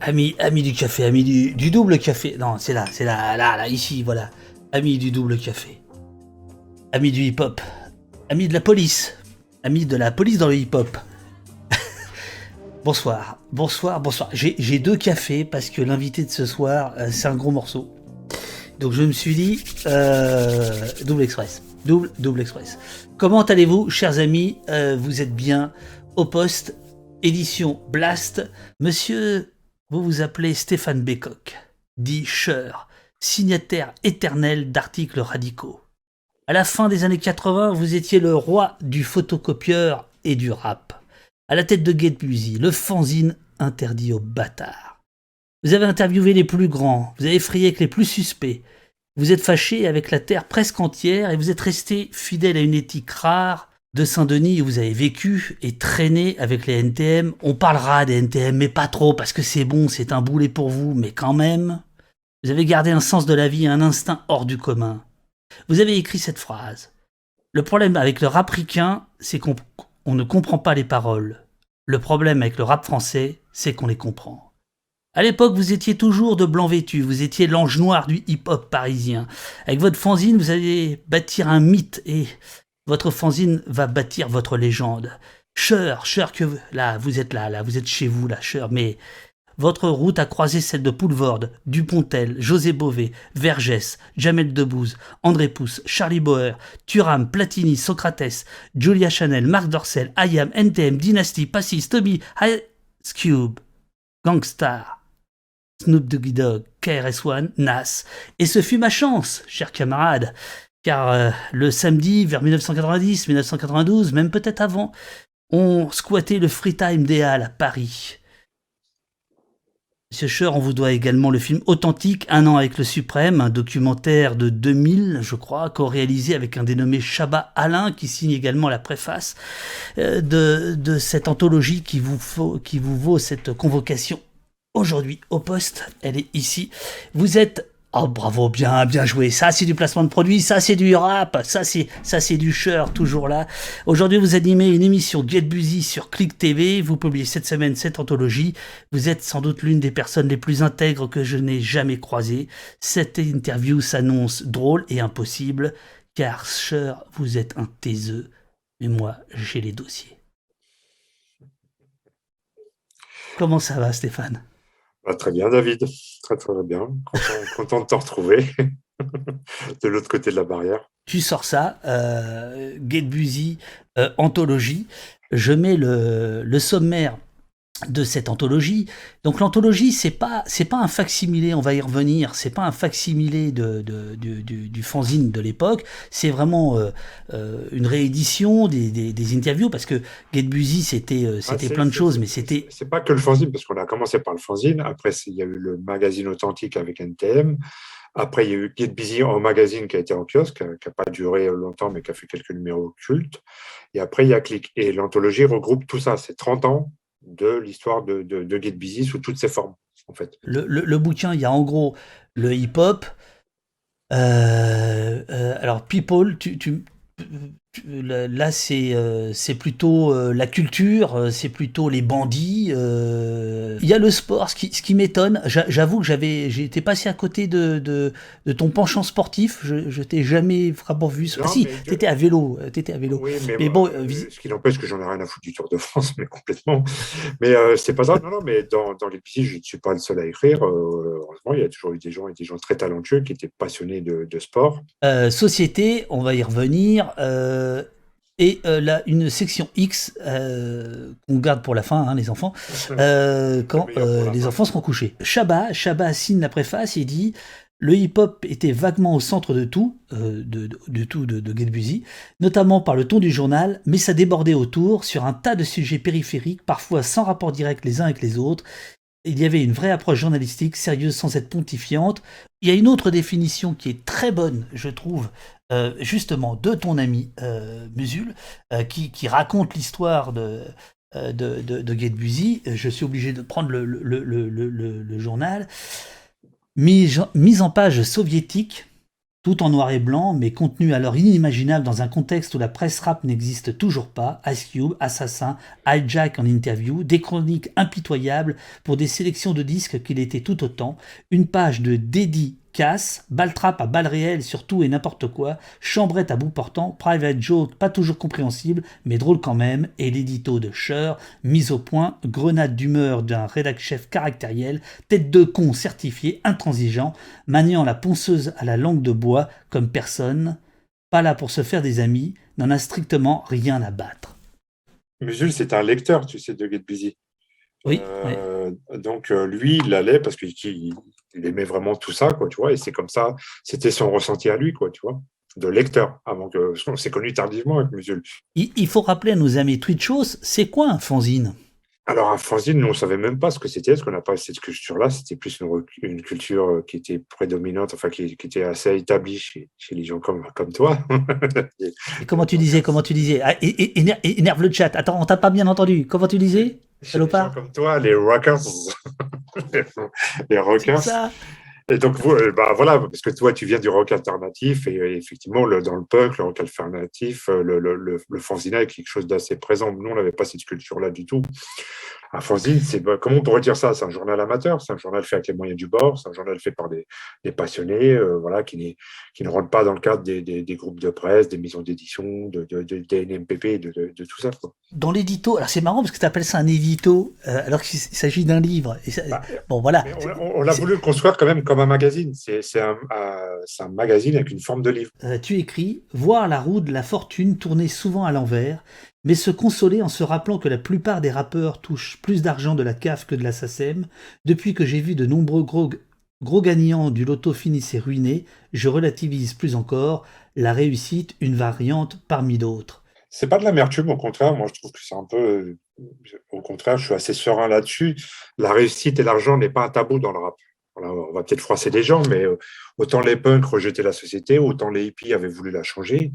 Ami du café, ami du double café. Non, c'est là, ici, voilà. Ami du double café. Ami du hip-hop. Ami de la police. Ami de la police dans le hip-hop. Bonsoir, bonsoir, bonsoir. J'ai deux cafés parce que l'invité de ce soir, c'est un gros morceau. Donc je me suis dit, double express. Double express. Comment allez-vous, chers amis? Vous êtes bien au poste, édition Blast. Monsieur, vous vous appelez Stéphane Bécoq, dit Cher, signataire éternel d'articles radicaux. À la fin des années 80, vous étiez le roi du photocopieur et du rap. À la tête de Get Busy, le fanzine interdit aux bâtards. Vous avez interviewé les plus grands, vous avez frayé avec les plus suspects. Vous êtes fâché avec la terre presque entière et vous êtes resté fidèle à une éthique rare de Saint-Denis où vous avez vécu et traîné avec les NTM. On parlera des NTM, mais pas trop parce que c'est bon, c'est un boulet pour vous, mais quand même. Vous avez gardé un sens de la vie et un instinct hors du commun. Vous avez écrit cette phrase. Le problème avec le rap ricain, c'est qu'on ne comprend pas les paroles. Le problème avec le rap français, c'est qu'on les comprend. À l'époque, vous étiez toujours de blanc vêtu, vous étiez l'ange noir du hip-hop parisien. Avec votre fanzine, vous allez bâtir un mythe et votre fanzine va bâtir votre légende. Cher que vous êtes là, vous êtes chez vous, là, Cher, mais votre route a croisé celle de Poulvorde, Dupontel, José Bové, Vergès, Jamel Debbouze, André Pousse, Charlie Bauer, Thuram, Platini, Socrates, Julia Chanel, Marc Dorcel, IAM, NTM, Dynasty, Passis, Toby, Ice Cube, Gangstar, Snoop Doggy Dogg, KRS-One, Nas. Et ce fut ma chance, chers camarades, car le samedi, vers 1990, 1992, même peut-être avant, on squattait le Free Time des Halles à Paris. Monsieur Cher, on vous doit également le film Authentique, Un an avec le Suprême, un documentaire de 2000, je crois, co-réalisé avec un dénommé Chabat Alain, qui signe également la préface de cette anthologie qui vous vaut cette convocation aujourd'hui au poste. Elle est ici. Vous êtes... Oh bravo, bien joué. Ça c'est du placement de produit, ça c'est du rap, ça c'est du Cher, toujours là. Aujourd'hui vous animez une émission Get Busy sur Click TV, vous publiez cette semaine cette anthologie. Vous êtes sans doute l'une des personnes les plus intègres que je n'ai jamais croisées. Cette interview s'annonce drôle et impossible, car Cher, vous êtes un taiseux, mais moi j'ai les dossiers. Comment ça va, Stéphane? Très bien, David. Très, très bien. Content de te retrouver de l'autre côté de la barrière. Tu sors ça, Get Busy, anthologie. Je mets le sommaire de cette anthologie. Donc l'anthologie, c'est pas un facsimilé, on va y revenir, c'est pas un facsimilé du fanzine de l'époque, c'est vraiment une réédition des interviews, parce que Get Busy, c'était plein de choses, mais c'était... C'est pas que le fanzine, parce qu'on a commencé par le fanzine. Après, il y a eu le magazine authentique avec NTM. Après, il y a eu Get Busy en magazine qui a été en kiosque, qui n'a pas duré longtemps, mais qui a fait quelques numéros cultes. Et après, il y a Click. Et l'anthologie regroupe tout ça. C'est 30 ans de l'histoire de Get Busy sous toutes ses formes, en fait. Le bouquin, il y a en gros le hip-hop. Alors, People, là, c'est plutôt la culture, c'est plutôt les bandits. Il y a le sport, ce qui m'étonne. J'avoue que j'ai été passé à côté de ton penchant sportif. Je t'ai jamais vraiment vu. Ah Non, si, mais t'étais à vélo. T'étais à vélo. oui, mais Mais bon, ce qui n'empêche que j'en ai rien à foutre du Tour de France, mais complètement. Mais c'est pas ça. Non, non, mais dans les petits, je ne suis pas le seul à écrire. Heureusement, il y a toujours eu des gens et des gens très talentueux qui étaient passionnés de sport. société, on va y revenir. Et là, une section X qu'on garde pour la fin, hein, les enfants, Le quand meilleur pour la les fin. enfants seront couchés. Chabat signe la préface et dit: le hip-hop était vaguement au centre de tout, de Get Busy, notamment par le ton du journal, mais ça débordait autour sur un tas de sujets périphériques, parfois sans rapport direct les uns avec les autres. Il y avait une vraie approche journalistique, sérieuse sans être pontifiante. Il y a une autre définition qui est très bonne, je trouve, justement, de ton ami Musul, qui raconte l'histoire de Get Busy. Je suis obligé de prendre le journal. Mise en page soviétique, Tout en noir et blanc, mais contenu alors inimaginable dans un contexte où la presse rap n'existe toujours pas, Ice Cube, Assassin, Hijack en interview, des chroniques impitoyables pour des sélections de disques qu'il était tout autant, une page de dédicace, balle trap à balles réelles sur tout et n'importe quoi, chambrette à bout portant, private joke pas toujours compréhensible, mais drôle quand même, et l'édito de Cher, mise au point, grenade d'humeur d'un rédac-chef caractériel, tête de con certifié, intransigeant, maniant la ponceuse à la langue de bois comme personne, pas là pour se faire des amis, n'en a strictement rien à battre. Musul, c'est un lecteur, tu sais, de Get Busy. Oui, oui. Donc, lui, il allait parce qu'il aimait vraiment tout ça, quoi, tu vois, et c'est comme ça, c'était son ressenti à lui, quoi, tu vois, de lecteur, avant que, on s'est connu tardivement avec Musul. Il faut rappeler à nos amis Twitchos, c'est quoi un fanzine? Alors, un fanzine, nous, on savait même pas ce que c'était, parce qu'on n'a pas cette culture-là, c'était plus une culture qui était prédominante, enfin, qui était assez établie chez les gens comme toi. Et comment tu disais ah, énerve le chat. Attends, on t'a pas bien entendu. Comment tu disais, Chez les gens salopard? comme toi, les rockers, les C'est rockers. ça. Et donc, bah, voilà, parce que toi, tu viens du rock alternatif, et effectivement, dans le punk, le rock alternatif, le fanzine est quelque chose d'assez présent. Nous, on n'avait pas cette culture-là du tout. Un fanzine, comment on pourrait dire ça? C'est un journal amateur, c'est un journal fait avec les moyens du bord, c'est un journal fait par des passionnés, voilà, qui ne rentrent pas dans le cadre des groupes de presse, des maisons d'édition, des NMPP, de tout ça, quoi. Dans l'édito, alors c'est marrant parce que tu appelles ça un édito, alors qu'il s'agit d'un livre. Bah, Bon, voilà. mais on l'a voulu le construire quand même comme un magazine. C'est un magazine avec une forme de livre. Tu écris voir la roue de la fortune tourner souvent à l'envers, mais se consoler en se rappelant que la plupart des rappeurs touchent plus d'argent de la CAF que de la SACEM. Depuis que j'ai vu de nombreux gros gagnants du loto finissent ruinés, je relativise plus encore la réussite, une variante parmi d'autres. C'est pas de l'amertume, au contraire. Moi, je trouve que c'est un peu. Au contraire, je suis assez serein là-dessus. La réussite et l'argent n'est pas un tabou dans le rap. Voilà, on va peut-être froisser des gens, mais autant les punks rejetaient la société, autant les hippies avaient voulu la changer.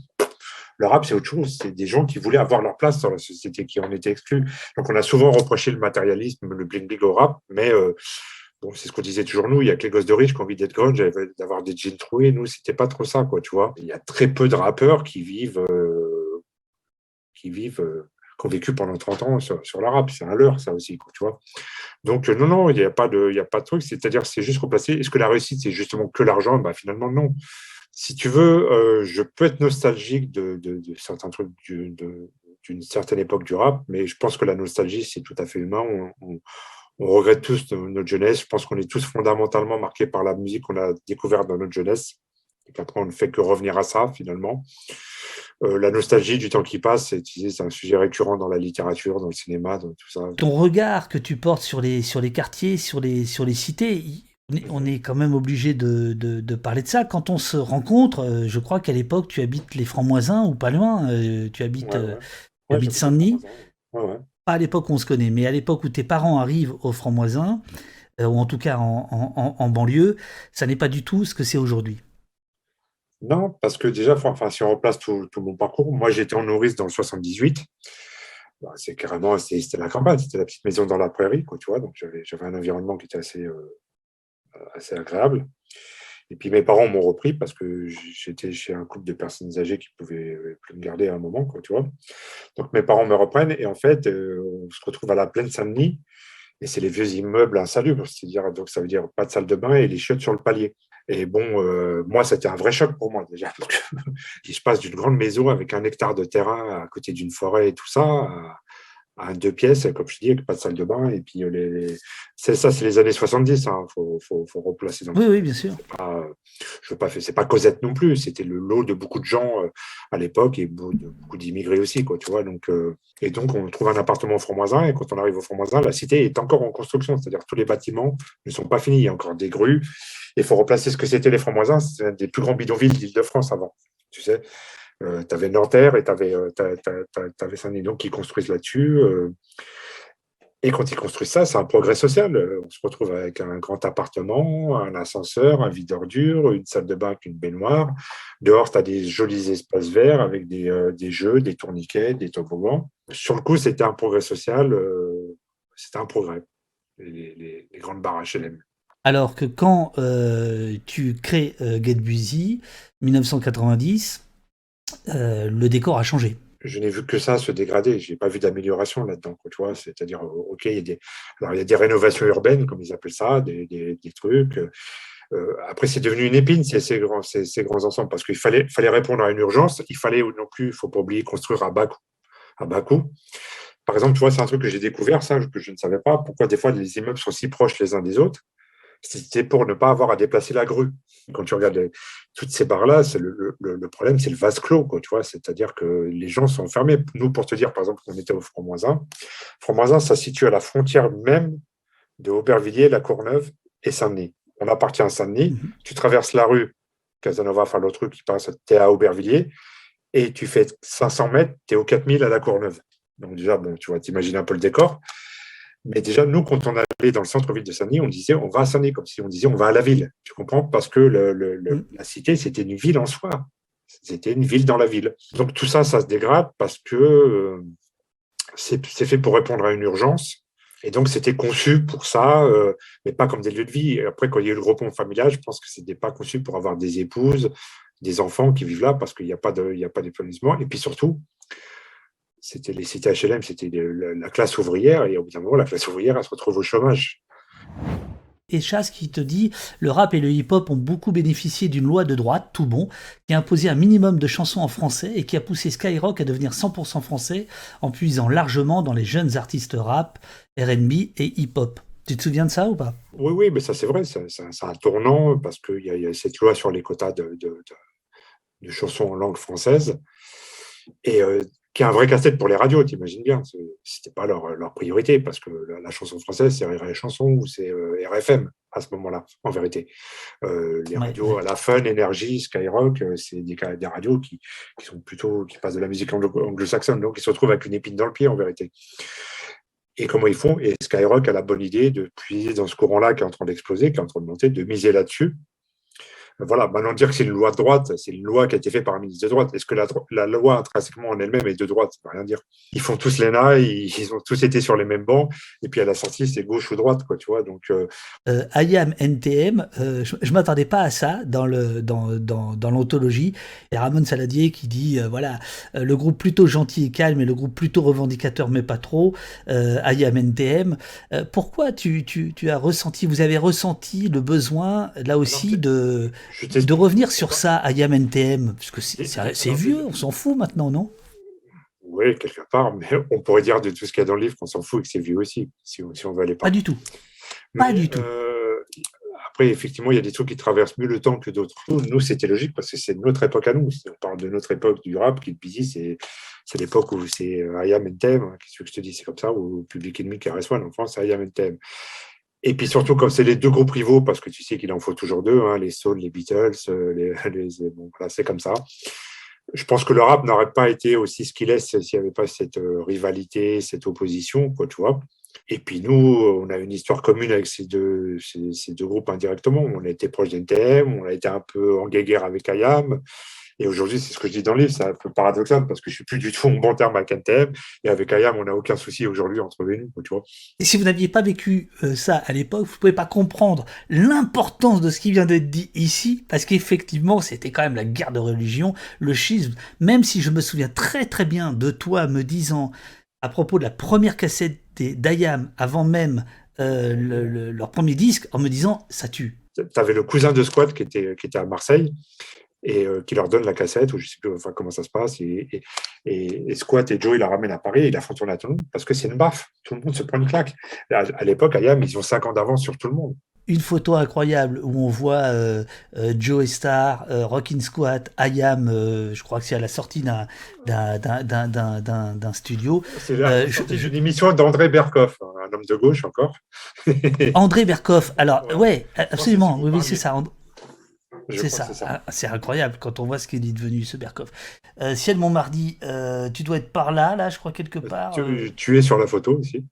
Le rap, c'est autre chose. C'est des gens qui voulaient avoir leur place dans la société, qui en étaient exclus. Donc, on a souvent reproché le matérialisme, le bling-bling au rap, mais bon, c'est ce qu'on disait toujours nous. Il y a que les gosses de riches qui ont envie d'être grunge, d'avoir des jeans troués. Nous, c'était pas trop ça, quoi, tu vois. Il y a très peu de rappeurs qui ont vécu pendant 30 ans sur la rap. C'est un leurre, ça aussi, quoi, tu vois. Donc, non, non, il y a pas de truc. C'est-à-dire, c'est juste replacer. Est-ce que la réussite, c'est justement que l'argent? Bah, finalement, non. Si tu veux, je peux être nostalgique de certains trucs d'une certaine époque du rap, mais je pense que la nostalgie, c'est tout à fait humain. On regrette tous notre jeunesse. Je pense qu'on est tous fondamentalement marqués par la musique qu'on a découverte dans notre jeunesse. Et qu'après, on ne fait que revenir à ça, finalement. La nostalgie du temps qui passe, c'est un sujet récurrent dans la littérature, dans le cinéma, dans tout ça. Ton regard que tu portes sur les quartiers, sur les cités, on est quand même obligé de parler de ça. Quand on se rencontre, je crois qu'à l'époque, tu habites les Francs-Moisins ou pas loin. Ouais, ouais. Tu Ouais, habites j'habite les Saint-Denis. Francs-Maçons. Ouais, ouais. Pas à l'époque où on se connaît, mais à l'époque où tes parents arrivent aux Francs-Moisins, ou en tout cas en banlieue, ça n'est pas du tout ce que c'est aujourd'hui. Non, parce que déjà, enfin, si on replace tout mon parcours, moi j'étais en nourrice dans le 78. Bah, c'est carrément, c'était la campagne, c'était la petite maison dans la prairie, quoi, tu vois. Donc j'avais un environnement qui était assez agréable. Et puis mes parents m'ont repris parce que j'étais chez un couple de personnes âgées qui pouvaient plus me garder à un moment, quoi, tu vois. Donc mes parents me reprennent et en fait, on se retrouve à la plaine Saint-Denis et c'est les vieux immeubles insalubres, c'est-à-dire, donc ça veut dire pas de salle de bain et les chiottes sur le palier. Et bon, moi, c'était un vrai choc pour moi déjà, parce que je passe d'une grande maison avec un hectare de terrain à côté d'une forêt et tout ça, à deux pièces, comme je dis, avec pas de salle de bain. Et puis, c'est ça, c'est les années 70. Faut replacer dans le Oui, oui, bien contexte. sûr. C'est pas Cosette non plus. C'était le lot de beaucoup de gens à l'époque et de beaucoup d'immigrés aussi, quoi, tu vois. Et donc, on trouve un appartement au Franc-Moisin. Et quand on arrive au Franc-Moisin, la cité est encore en construction. C'est-à-dire tous les bâtiments ne sont pas finis. Il y a encore des grues. Il faut replacer ce que c'était les Francs-Moisins. C'est un des plus grands bidonvilles d'Île-de-France avant. Tu sais, tu avais Nanterre et tu avais Saint-Denis donc qui construisent là-dessus. Et quand ils construisent ça, c'est un progrès social. On se retrouve avec un grand appartement, un ascenseur, un vide ordures, une salle de bain avec une baignoire. Dehors, tu as des jolis espaces verts avec des jeux, des tourniquets, des toboggans. Sur le coup, c'était un progrès social. C'était un progrès, les grandes barres HLM. Alors que quand tu crées Get Busy, 1990, le décor a changé. Je n'ai vu que ça se dégrader. Je n'ai pas vu d'amélioration là-dedans, quoi, tu vois. C'est-à-dire, OK, alors, il y a des rénovations urbaines, comme ils appellent ça, des trucs. Après, c'est devenu une épine, ces grands ensembles, parce qu'il fallait répondre à une urgence. Il fallait non plus, il ne faut pas oublier, construire à bas coût. À bas coût. Par exemple, tu vois, c'est un truc que j'ai découvert, ça, que je ne savais pas. Pourquoi des fois les immeubles sont si proches les uns des autres? C'était pour ne pas avoir à déplacer la grue. Quand tu regardes toutes ces barres-là, le problème, c'est le vase clos, quoi, tu vois. C'est-à-dire que les gens sont enfermés. Nous, pour te dire, par exemple, on était au Franc-Moisin. Franc-Moisin, ça se situe à la frontière même de Aubervilliers, La Courneuve et Saint-Denis. On appartient à Saint-Denis. Mhm. Tu traverses la rue Casanova, enfin l'autre rue qui passe, tu es à Aubervilliers, et tu fais 500 mètres, tu es aux 4000 à La Courneuve. Donc déjà, bon, tu vois, t'imagines un peu le décor. Mais déjà, nous, quand on allait dans le centre-ville de Saint-Denis, on disait on va à Saint-Denis, comme si on disait on va à la ville. Tu comprends? Parce que Mhm. la cité, c'était une ville en soi. C'était une ville dans la ville. Donc tout ça, ça se dégrade parce que c'est fait pour répondre à une urgence. Et donc, c'était conçu pour ça, mais pas comme des lieux de vie. Et après, quand il y a eu le repos familial, je pense que ce n'était pas conçu pour avoir des épouses, des enfants qui vivent là, parce qu'il n'y a pas d'épanouissement. Et puis surtout, c'était les cités HLM, c'était la classe ouvrière, et au bout d'un moment, la classe ouvrière, elle se retrouve au chômage. Et Chas qui te dit le rap et le hip-hop ont beaucoup bénéficié d'une loi de droite, tout bon, qui a imposé un minimum de chansons en français et qui a poussé Skyrock à devenir 100% français en puisant largement dans les jeunes artistes rap, R&B et hip-hop. Tu te souviens de ça ou pas? Oui, oui, mais ça, c'est vrai, c'est un tournant, parce qu'il y a cette loi sur les quotas de chansons en langue française, et qui est un vrai casse-tête pour les radios, t'imagines bien. C'était pas leur priorité, parce que la chanson française, c'est RR Chanson ou c'est RFM à ce moment-là, en vérité. Les Ouais, radios ouais. à la Fun, Énergie, Skyrock, c'est des radios qui sont plutôt, qui passent de la musique anglo-saxonne, donc ils se retrouvent avec une épine dans le pied, en vérité. Et comment ils font? Et Skyrock a la bonne idée de puiser dans ce courant-là qui est en train d'exploser, qui est en train de monter, de miser là-dessus. Voilà, maintenant dire que c'est une loi de droite, c'est une loi qui a été faite par un ministre de droite. Est-ce que la loi intrinsèquement en elle-même est de droite? Ça ne veut rien dire. Ils font tous l'ENA, ils ont tous été sur les mêmes bancs, et puis à la sortie, c'est gauche ou droite, quoi, tu vois. Donc, IAM NTM, je m'attendais pas à ça dans l'anthologie. Et Ramon Saladier qui dit voilà, le groupe plutôt gentil et calme et le groupe plutôt revendicateur mais pas trop, IAM NTM. Pourquoi tu as ressenti, vous avez ressenti le besoin là alors, aussi je de t'explique revenir sur pourquoi. ça, IAM NTM? Parce que c'est Alors, vieux, on s'en fout maintenant, non? oui, quelque part, mais on pourrait dire de tout ce qu'il y a dans le livre qu'on s'en fout et que c'est vieux aussi, si on veut aller Pas par là. du tout, pas Mais du tout. après, effectivement, il y a des trucs qui traversent mieux le temps que d'autres. Nous, c'était logique parce que c'est notre époque à nous. Si on parle de notre époque du rap, qui Busy, c'est l'époque où c'est I Am NTM, qu'est-ce que je te dis, c'est comme ça, ou Public Enemy, KRS-One, en France, c'est I Am NTM. Et puis surtout, comme c'est les deux groupes rivaux, parce que tu sais qu'il en faut toujours deux, hein, les Stones, les Beatles, bon, voilà, c'est comme ça. Je pense que le rap n'aurait pas été aussi ce qu'il est s'il n'y avait pas cette rivalité, cette opposition, quoi, tu vois. Et puis nous, on a une histoire commune avec ces deux groupes indirectement. On a été proche d'NTM, on a été un peu en guéguerre avec IAM. Et aujourd'hui, c'est ce que je dis dans le livre, c'est un peu paradoxal parce que je suis plus du tout en bon terme avec NTM. Et avec IAM, on n'a aucun souci aujourd'hui entre nous, tu vois. Et si vous n'aviez pas vécu ça à l'époque, vous ne pouvez pas comprendre l'importance de ce qui vient d'être dit ici, parce qu'effectivement, c'était quand même la guerre de religion, le schisme. Même si je me souviens très très bien de toi me disant, à propos de la première cassette d'IAM, avant même leur premier disque, en me disant, ça tue. Tu avais le cousin de Squad qui était à Marseille et qui leur donne la cassette, ou je ne sais plus enfin, comment ça se passe. Et Squat et Joe, ils la ramènent à Paris et ils la font tourner à tout le monde parce que c'est une baffe. Tout le monde se prend une claque. À l'époque, IAM, ils ont 5 ans d'avance sur tout le monde. Une photo incroyable où on voit Joe Star, Rockin' Squat, IAM, je crois que c'est à la sortie d'un studio. C'est la sortie d'une émission d'André Berkoff, un homme de gauche encore. André Berkoff, alors Ouais. ouais, Je pense que si absolument, vous oui, oui, c'est parliez, ça. je C'est crois que c'est ça, ça. ah, c'est incroyable quand on voit ce qu'il est devenu, ce Berkoff. Ciel Montmardi, tu dois être par là, je crois, quelque part. Tu es sur la photo ici,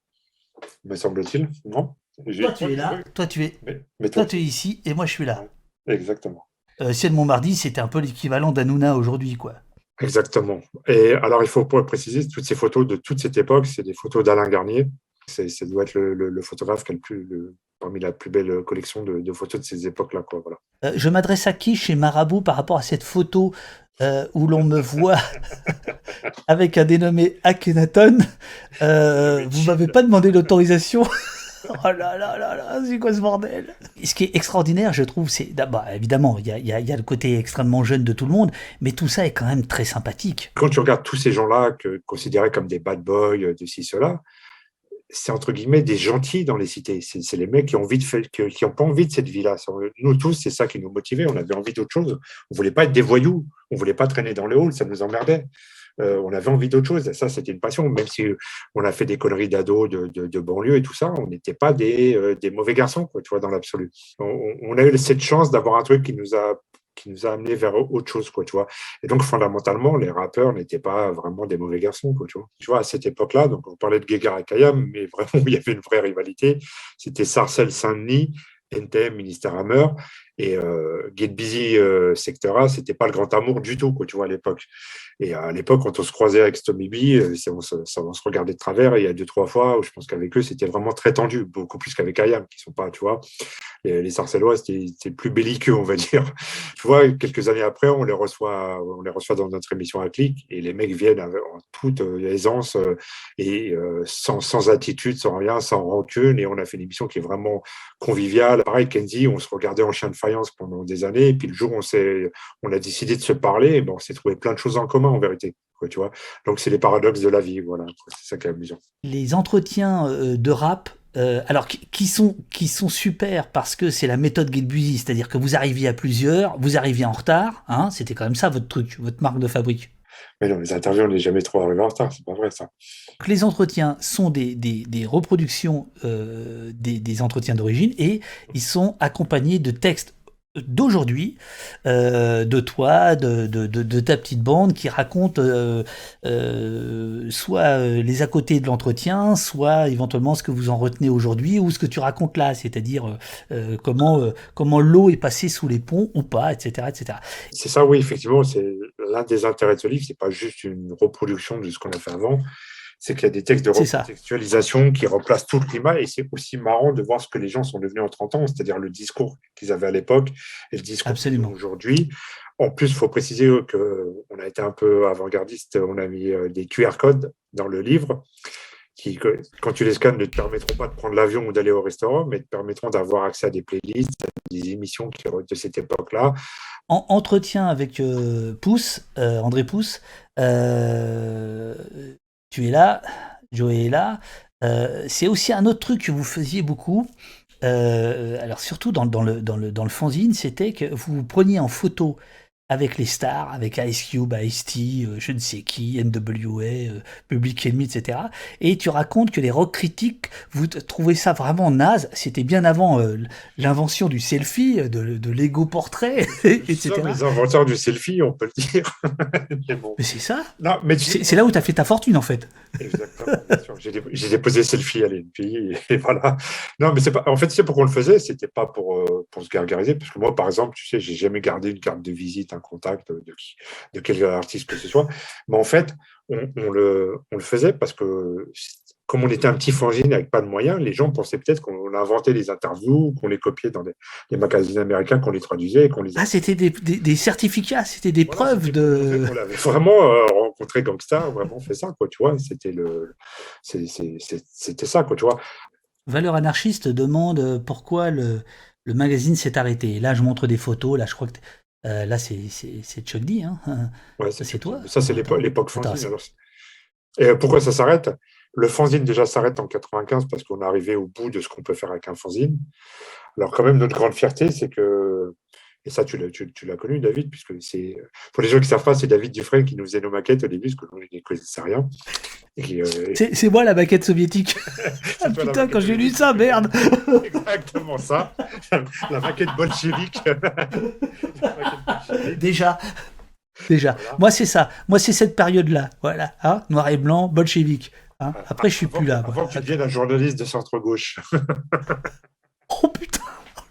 me semble-t-il, non? Toi, tu Ouais, es ouais. là, Mais toi, toi, tu es ici, et moi, je suis là. ouais, exactement. Ciel Montmardi, c'était un peu l'équivalent d'Hanouna aujourd'hui, quoi. Exactement. Et alors, il faut préciser, toutes ces photos de toute cette époque, c'est des photos d'Alain Garnier. Ça doit être le photographe qui a parmi la plus belle collection de photos de ces époques-là, quoi. Voilà. Je m'adresse à qui chez Marabout par rapport à cette photo où l'on me voit avec un dénommé Akhenaton? Vous m'avez pas demandé l'autorisation. Oh là là là là, c'est quoi ce bordel? Ce qui est extraordinaire, je trouve, c'est évidemment, il y a le côté extrêmement jeune de tout le monde, mais tout ça est quand même très sympathique. Quand tu regardes tous ces gens-là considérés comme des bad boys, de ci, cela, c'est entre guillemets des gentils dans les cités. C'est les mecs qui ont envie qui ont pas envie de cette vie-là. Nous tous, c'est ça qui nous motivait. On avait envie d'autre chose. On voulait pas être des voyous. On voulait pas traîner dans les halls. Ça nous emmerdait. On avait envie d'autre chose. Ça, c'était une passion. Même si on a fait des conneries d'ados, de banlieue et tout ça, on n'était pas des mauvais garçons, quoi, tu vois, dans l'absolu. On a eu cette chance d'avoir un truc qui nous a amené vers autre chose, quoi, tu vois. Et donc, fondamentalement, les rappeurs n'étaient pas vraiment des mauvais garçons, quoi, tu vois. Tu vois, à cette époque-là, donc on parlait de Guégar et Khayyam, mais vraiment, il y avait une vraie rivalité. C'était Sarcelles Saint-Denis, NTM, Ministère Hammer, et Get Busy Secteur A, c'était pas le grand amour du tout, quoi, tu vois, à l'époque. Et à l'époque, quand on se croisait avec Stomy B, on se regardait de travers, et il y a 2-3 fois où je pense qu'avec eux, c'était vraiment très tendu, beaucoup plus qu'avec Khayyam, qui sont pas, tu vois. Les Sarcellois, c'était plus belliqueux, on va dire. Tu vois, quelques années après, on les reçoit dans notre émission à Click, et les mecs viennent en toute aisance et sans attitude, sans rien, sans rancune, et on a fait une émission qui est vraiment conviviale. Pareil, Kenzie, on se regardait en chien de faïence pendant des années, et puis le jour où on a décidé de se parler, on s'est trouvé plein de choses en commun, en vérité. Quoi, tu vois. Donc, c'est les paradoxes de la vie, voilà. C'est ça qui est amusant. Les entretiens de rap, alors qui sont super parce que c'est la méthode Get Busy, c'est-à-dire que vous arriviez à plusieurs, vous arriviez en retard, hein, c'était quand même ça votre truc, votre marque de fabrique. Mais non, les interviews, on n'est jamais trop arrivé en retard, c'est pas vrai ça. Donc, les entretiens sont des reproductions des entretiens d'origine et ils sont accompagnés de textes d'aujourd'hui, de toi, de ta petite bande qui raconte soit les à côté de l'entretien, soit éventuellement ce que vous en retenez aujourd'hui ou ce que tu racontes là, c'est-à-dire comment l'eau est passée sous les ponts ou pas, etc., etc. C'est ça, oui, effectivement, c'est l'un des intérêts de ce livre, c'est pas juste une reproduction de ce qu'on a fait avant, c'est qu'il y a des textes de recontextualisation qui replacent tout le climat, et c'est aussi marrant de voir ce que les gens sont devenus en 30 ans, c'est-à-dire le discours qu'ils avaient à l'époque et le discours qu'ils ont aujourd'hui. En plus, il faut préciser qu'on a été un peu avant-gardiste, on a mis des QR codes dans le livre qui, quand tu les scannes, ne te permettront pas de prendre l'avion ou d'aller au restaurant, mais te permettront d'avoir accès à des playlists, à des émissions de cette époque-là. Entretien avec Pouce, André Pouce, tu es là, Joey est là. C'est aussi un autre truc que vous faisiez beaucoup. Alors surtout dans le fanzine, c'était que vous preniez en photo avec les stars, avec Ice Cube, Ice-T, je ne sais qui, NWA, Public Enemy, etc. Et tu racontes que les rock critiques, vous trouvez ça vraiment naze. C'était bien avant l'invention du selfie, de l'ego portrait, etc. Les inventeurs du selfie, on peut le dire. Mais c'est ça. Non, mais c'est là où tu as fait ta fortune, en fait. Exactement, bien sûr. J'ai déposé selfie à l'NPI et voilà. Non, mais c'est pas. En fait, c'est pourquoi on le faisait. C'était pas pour se gargariser, parce que moi, par exemple, tu sais, j'ai jamais gardé une carte de visite, un contact de quel artiste que ce soit. Mais en fait, on le faisait parce que comme on était un petit fanzine avec pas de moyens, les gens pensaient peut-être qu'on inventait les interviews, qu'on les copiait dans des magazines américains, qu'on les traduisait et qu'on les. Ah, c'était des certificats, c'était des preuves de. On avait vraiment rencontré Gangstar, vraiment fait ça, quoi, tu vois. C'était ça, quoi, tu vois. Valeur Anarchiste demande pourquoi le magazine s'est arrêté. Et là, je montre des photos. Là, je crois que là, c'est Chuck D. Hein. Ouais, c'est toi. Ça, c'est l'époque fanzine. Alors, et pourquoi ça s'arrête? Le fanzine déjà s'arrête en 95 parce qu'on est arrivé au bout de ce qu'on peut faire avec un fanzine. Alors quand même, notre grande fierté, c'est que, et ça tu l'as connu, David, puisque c'est, pour les gens qui ne savent pas, c'est David Dufresne qui nous faisait nos maquettes au début, parce que nous, on ne connaissait rien. C'est moi la maquette soviétique. Ah putain, quand j'ai lu ça, merde. Exactement ça. La maquette bolchevique. Déjà. Voilà. Moi, c'est ça. Moi, c'est cette période-là. Voilà. Hein, noir et blanc, bolchevique. Hein. Après, je suis plus là. Avant que tu deviennes un journaliste de centre-gauche. Oh putain,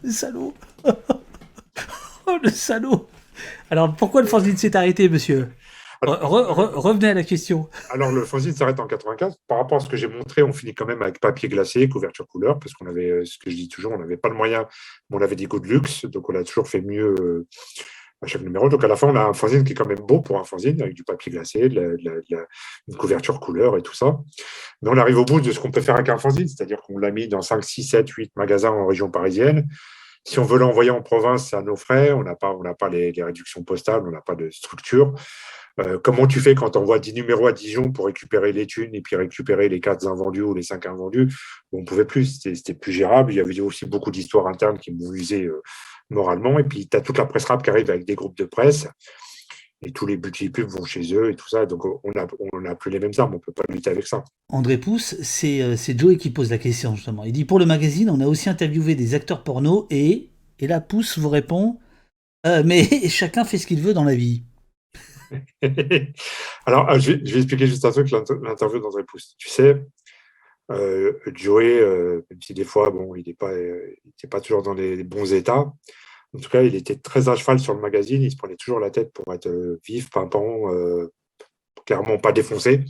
le salaud. Oh, le salaud. Alors, pourquoi le fanzine s'est arrêté, monsieur? Revenez à la question. Alors, le fanzine s'arrête en 95. Par rapport à ce que j'ai montré, on finit quand même avec papier glacé, couverture couleur, parce qu'on avait, ce que je dis toujours, on n'avait pas de moyens, mais on avait des goûts de luxe, donc on a toujours fait mieux à chaque numéro. Donc, à la fin, on a un fanzine qui est quand même beau pour un fanzine, avec du papier glacé, une couverture couleur et tout ça. Mais on arrive au bout de ce qu'on peut faire avec un fanzine, c'est-à-dire qu'on l'a mis dans 5, 6, 7, 8 magasins en région parisienne. Si on veut l'envoyer en province, c'est à nos frais. On n'a pas les réductions postales, on n'a pas de structure. Comment tu fais quand tu envoies 10 numéros à Dijon pour récupérer les thunes et puis récupérer les 4 invendus ou les 5 invendus? On ne pouvait plus, c'était plus gérable. Il y avait aussi beaucoup d'histoires internes qui m'ont usé moralement. Et puis, tu as toute la presse rap qui arrive avec des groupes de presse et tous les budgets pubs vont chez eux et tout ça. Donc, on n'a plus les mêmes armes, on ne peut pas lutter avec ça. André Pousse, c'est Joey qui pose la question justement. Il dit pour le magazine, on a aussi interviewé des acteurs porno et là Pousse vous répond mais chacun fait ce qu'il veut dans la vie. Alors, je vais expliquer juste un truc, l'interview d'André Pousse. Tu sais, Joey, même si des fois, bon, il n'était pas toujours dans les bons états, en tout cas, il était très à cheval sur le magazine, il se prenait toujours la tête pour être vif, pimpant, clairement pas défoncé.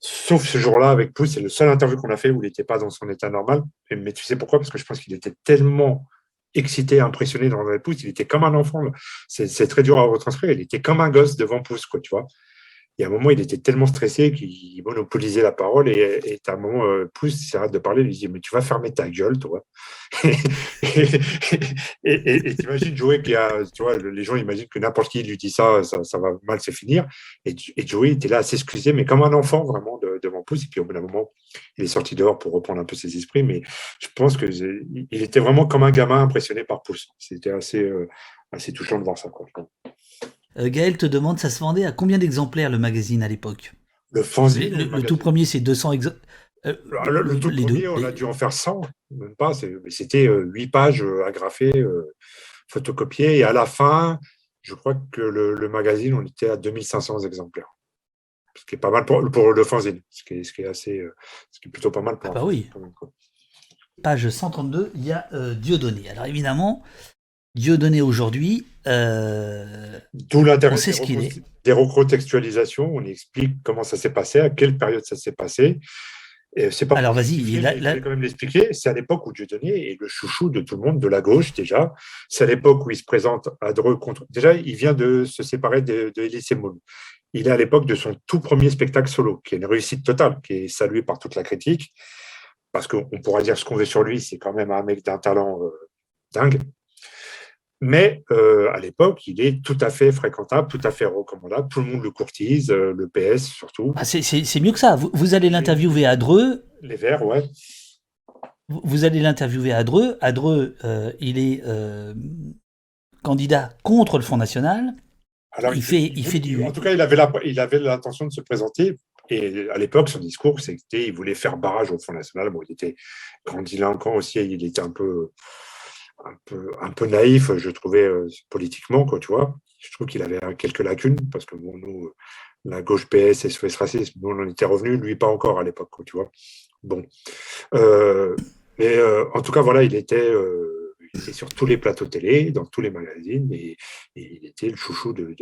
Sauf ce jour-là avec Pouce, c'est le seul interview qu'on a fait où il n'était pas dans son état normal. Mais tu sais pourquoi? Parce que je pense qu'il était tellement excité, impressionné dans le Pouce, il était comme un enfant. C'est très dur à retranscrire, il était comme un gosse devant Pouce, quoi, tu vois. Et à un moment, il était tellement stressé qu'il monopolisait la parole. Et à un moment, Pouce s'arrête de parler, il lui dit mais tu vas fermer ta gueule, toi. Et t'imagines Joey tu vois, les gens imaginent que n'importe qui lui dit ça va mal se finir. Et Joey était là à s'excuser, mais comme un enfant vraiment devant Pouce. Et puis au bout d'un moment, il est sorti dehors pour reprendre un peu ses esprits. Mais je pense qu'il était vraiment comme un gamin impressionné par Pouce. C'était assez touchant de voir ça, quoi. Gaël te demande, ça se vendait à combien d'exemplaires le magazine à l'époque? Le fanzine, le tout premier, c'est 200 exemplaires. Le tout premier, on a dû en faire 100, même pas. C'était 8 pages agrafées, photocopiées. Et à la fin, je crois que le magazine, on était à 2500 exemplaires. Ce qui est pas mal pour le fanzine. Ce qui est plutôt pas mal pour un fanzine. Oui. Page 132, il y a Dieudonné. Alors évidemment, Dieudonné aujourd'hui, d'où l'intérêt des recontextualisations. On explique comment ça s'est passé, à quelle période ça s'est passé. Et c'est pas alors vas-y, il faut quand même l'expliquer. C'est à l'époque où Dieudonné est le chouchou de tout le monde, de la gauche déjà. C'est à l'époque où il se présente à Dreux contre. Déjà, il vient de se séparer de Elie Semoun. Il est à l'époque de son tout premier spectacle solo, qui est une réussite totale, qui est salué par toute la critique, parce qu'on pourra dire ce qu'on veut sur lui, c'est quand même un mec d'un talent dingue. Mais à l'époque, il est tout à fait fréquentable, tout à fait recommandable. Tout le monde le courtise, le PS surtout. Ah, c'est mieux que ça. Vous allez l'interviewer à Dreux. Les Verts, ouais. Vous allez l'interviewer à Dreux. À Dreux, il est candidat contre le Front National. Alors, il fait du. En tout cas, il avait l'intention de se présenter. Et à l'époque, son discours, c'était qu'il voulait faire barrage au Front National. Bon, il était grandiloquent aussi. Il était un peu naïf, je trouvais, politiquement, quoi, tu vois. Je trouve qu'il avait quelques lacunes, parce que bon, nous, la gauche PS, SOS Racisme, nous, on en était revenus, lui, pas encore à l'époque, quoi, tu vois. Bon. Mais en tout cas, voilà, il était sur tous les plateaux télé, dans tous les magazines, et il était le chouchou de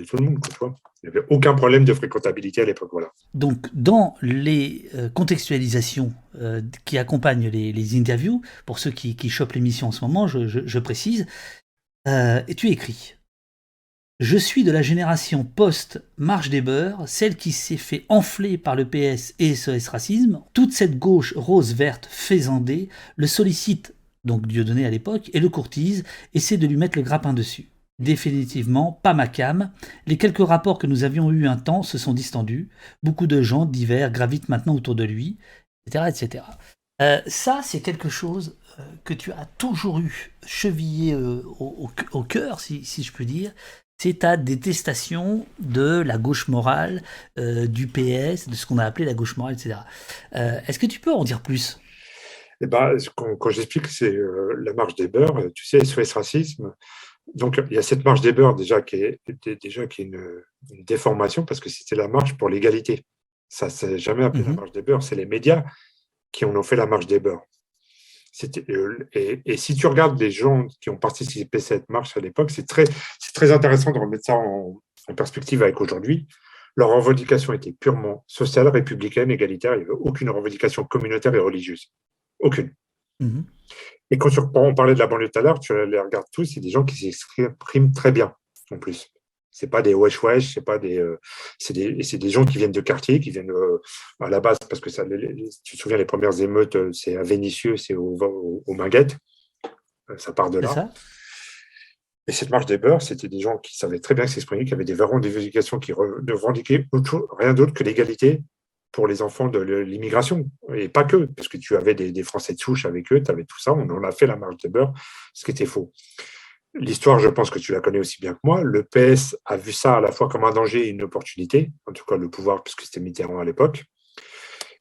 tout le monde, quoi, tu vois. Il n'y avait aucun problème de fréquentabilité à l'époque, voilà. Donc, dans les contextualisations qui accompagnent les interviews, pour ceux qui chopent l'émission en ce moment, je précise, et tu écris « Je suis de la génération post-Marche des Beurs, celle qui s'est fait enfler par le PS et SOS Racisme. Toute cette gauche rose-verte faisandée le sollicite, donc Dieudonné à l'époque, et le courtise, essaie de lui mettre le grappin dessus. Définitivement, pas ma cam. Les quelques rapports que nous avions eus un temps se sont distendus. Beaucoup de gens divers gravitent maintenant autour de lui, etc. etc. » Ça, c'est quelque chose que tu as toujours eu chevillé au cœur, si je puis dire. C'est ta détestation de la gauche morale, du PS, de ce qu'on a appelé la gauche morale, etc. Est-ce que tu peux en dire plus ? Eh ben, quand j'explique que c'est la marche des beurs, tu sais, SOS Racisme, donc il y a cette marche des beurs déjà qui est une déformation, parce que c'était la marche pour l'égalité. Ça ne s'est jamais appelé la marche des beurs, c'est les médias qui en ont fait la marche des beurs. Et si tu regardes les gens qui ont participé à cette marche à l'époque, c'est très intéressant de remettre ça en perspective avec aujourd'hui, leurs revendications étaient purement sociales, républicaines, égalitaires. Il n'y avait aucune revendication communautaire et religieuse. Aucune. Mhm. Et quand on parlait de la banlieue tout à l'heure, tu les regardes tous, c'est des gens qui s'expriment très bien, en plus. C'est pas des wesh wesh, c'est pas c'est des gens qui viennent de quartier, qui viennent à la base, parce que ça, tu te souviens, les premières émeutes, c'est à Vénissieux, c'est au Minguettes, ça part de C'est là. ça? Et cette marche des beurs, c'était des gens qui savaient très bien s'exprimer, qui avaient des revendications qui revendiquaient rien d'autre que l'égalité pour les enfants de l'immigration. Et pas que, parce que tu avais des Français de souche avec eux, tu avais tout ça, on en a fait la marche des beurs, ce qui était faux. L'histoire, je pense que tu la connais aussi bien que moi. Le PS a vu ça à la fois comme un danger et une opportunité, en tout cas le pouvoir, puisque c'était Mitterrand à l'époque.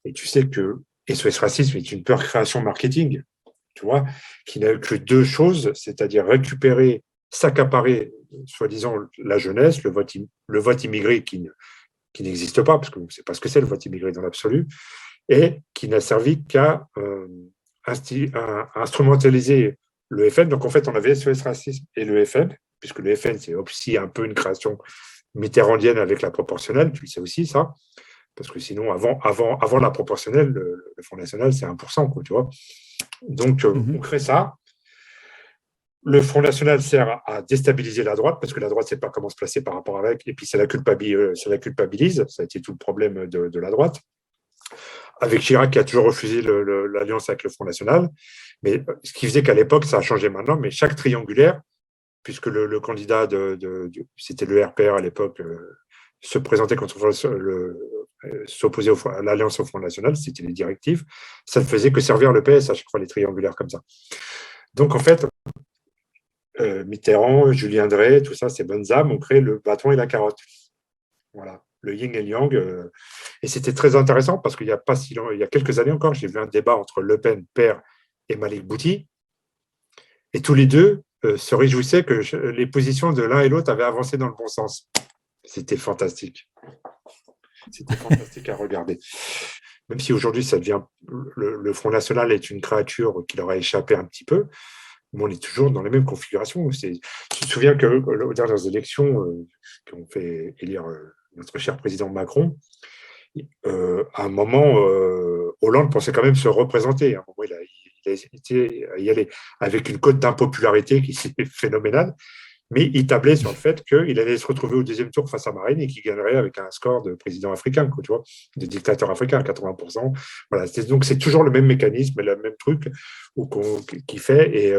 Et tu sais que SOS Racisme est une pure création marketing, tu vois, qui n'a eu que deux choses, c'est-à-dire récupérer, s'accaparer, soi-disant, la jeunesse, le vote immigré qui n'existe pas, parce qu'on ne sait pas ce que c'est le vote immigré dans l'absolu, et qui n'a servi qu'à instrumentaliser le FN. Donc en fait, on avait SOS Racisme et le FN, puisque le FN, c'est aussi un peu une création mitterrandienne avec la proportionnelle, tu le sais aussi, ça, parce que sinon, avant la proportionnelle, le Front National, c'est 1%, quoi, tu vois. Donc, on Mhm. crée ça. Le Front National sert à déstabiliser la droite, parce que la droite ne sait pas comment se placer par rapport avec, et puis ça la culpabilise. Ça a été tout le problème de la droite. Avec Chirac qui a toujours refusé l'alliance avec le Front National. Mais ce qui faisait qu'à l'époque, ça a changé maintenant, mais chaque triangulaire, puisque le candidat c'était le RPR à l'époque, se présentait contre s'opposer à l'alliance au Front National, c'était les directives, ça ne faisait que servir le PS à chaque fois, les triangulaires comme ça. Donc en fait, Mitterrand, Julien Drey, tout ça, ces bonnes âmes ont créé le bâton et la carotte. Voilà, le yin et le yang. Et c'était très intéressant parce qu'il y a pas si long, il y a quelques années encore, j'ai vu un débat entre Le Pen, père, et Malik Bouti, et tous les deux se réjouissaient que les positions de l'un et l'autre avaient avancé dans le bon sens. C'était fantastique. C'était fantastique à regarder. Même si aujourd'hui, ça devient le Front National est une créature qui leur a échappé un petit peu, mais on est toujours dans les mêmes configurations. Tu te souviens qu'aux dernières élections qui ont fait élire notre cher président Macron, à un moment, Hollande pensait quand même se représenter. À un moment, il a hésité à y aller avec une cote d'impopularité qui est phénoménale. Mais il tablait sur le fait qu'il allait se retrouver au deuxième tour face à Marine et qu'il gagnerait avec un score de président africain, quoi, tu vois, de dictateur africain à 80%. Voilà, donc c'est toujours le même mécanisme, le même truc qui fait.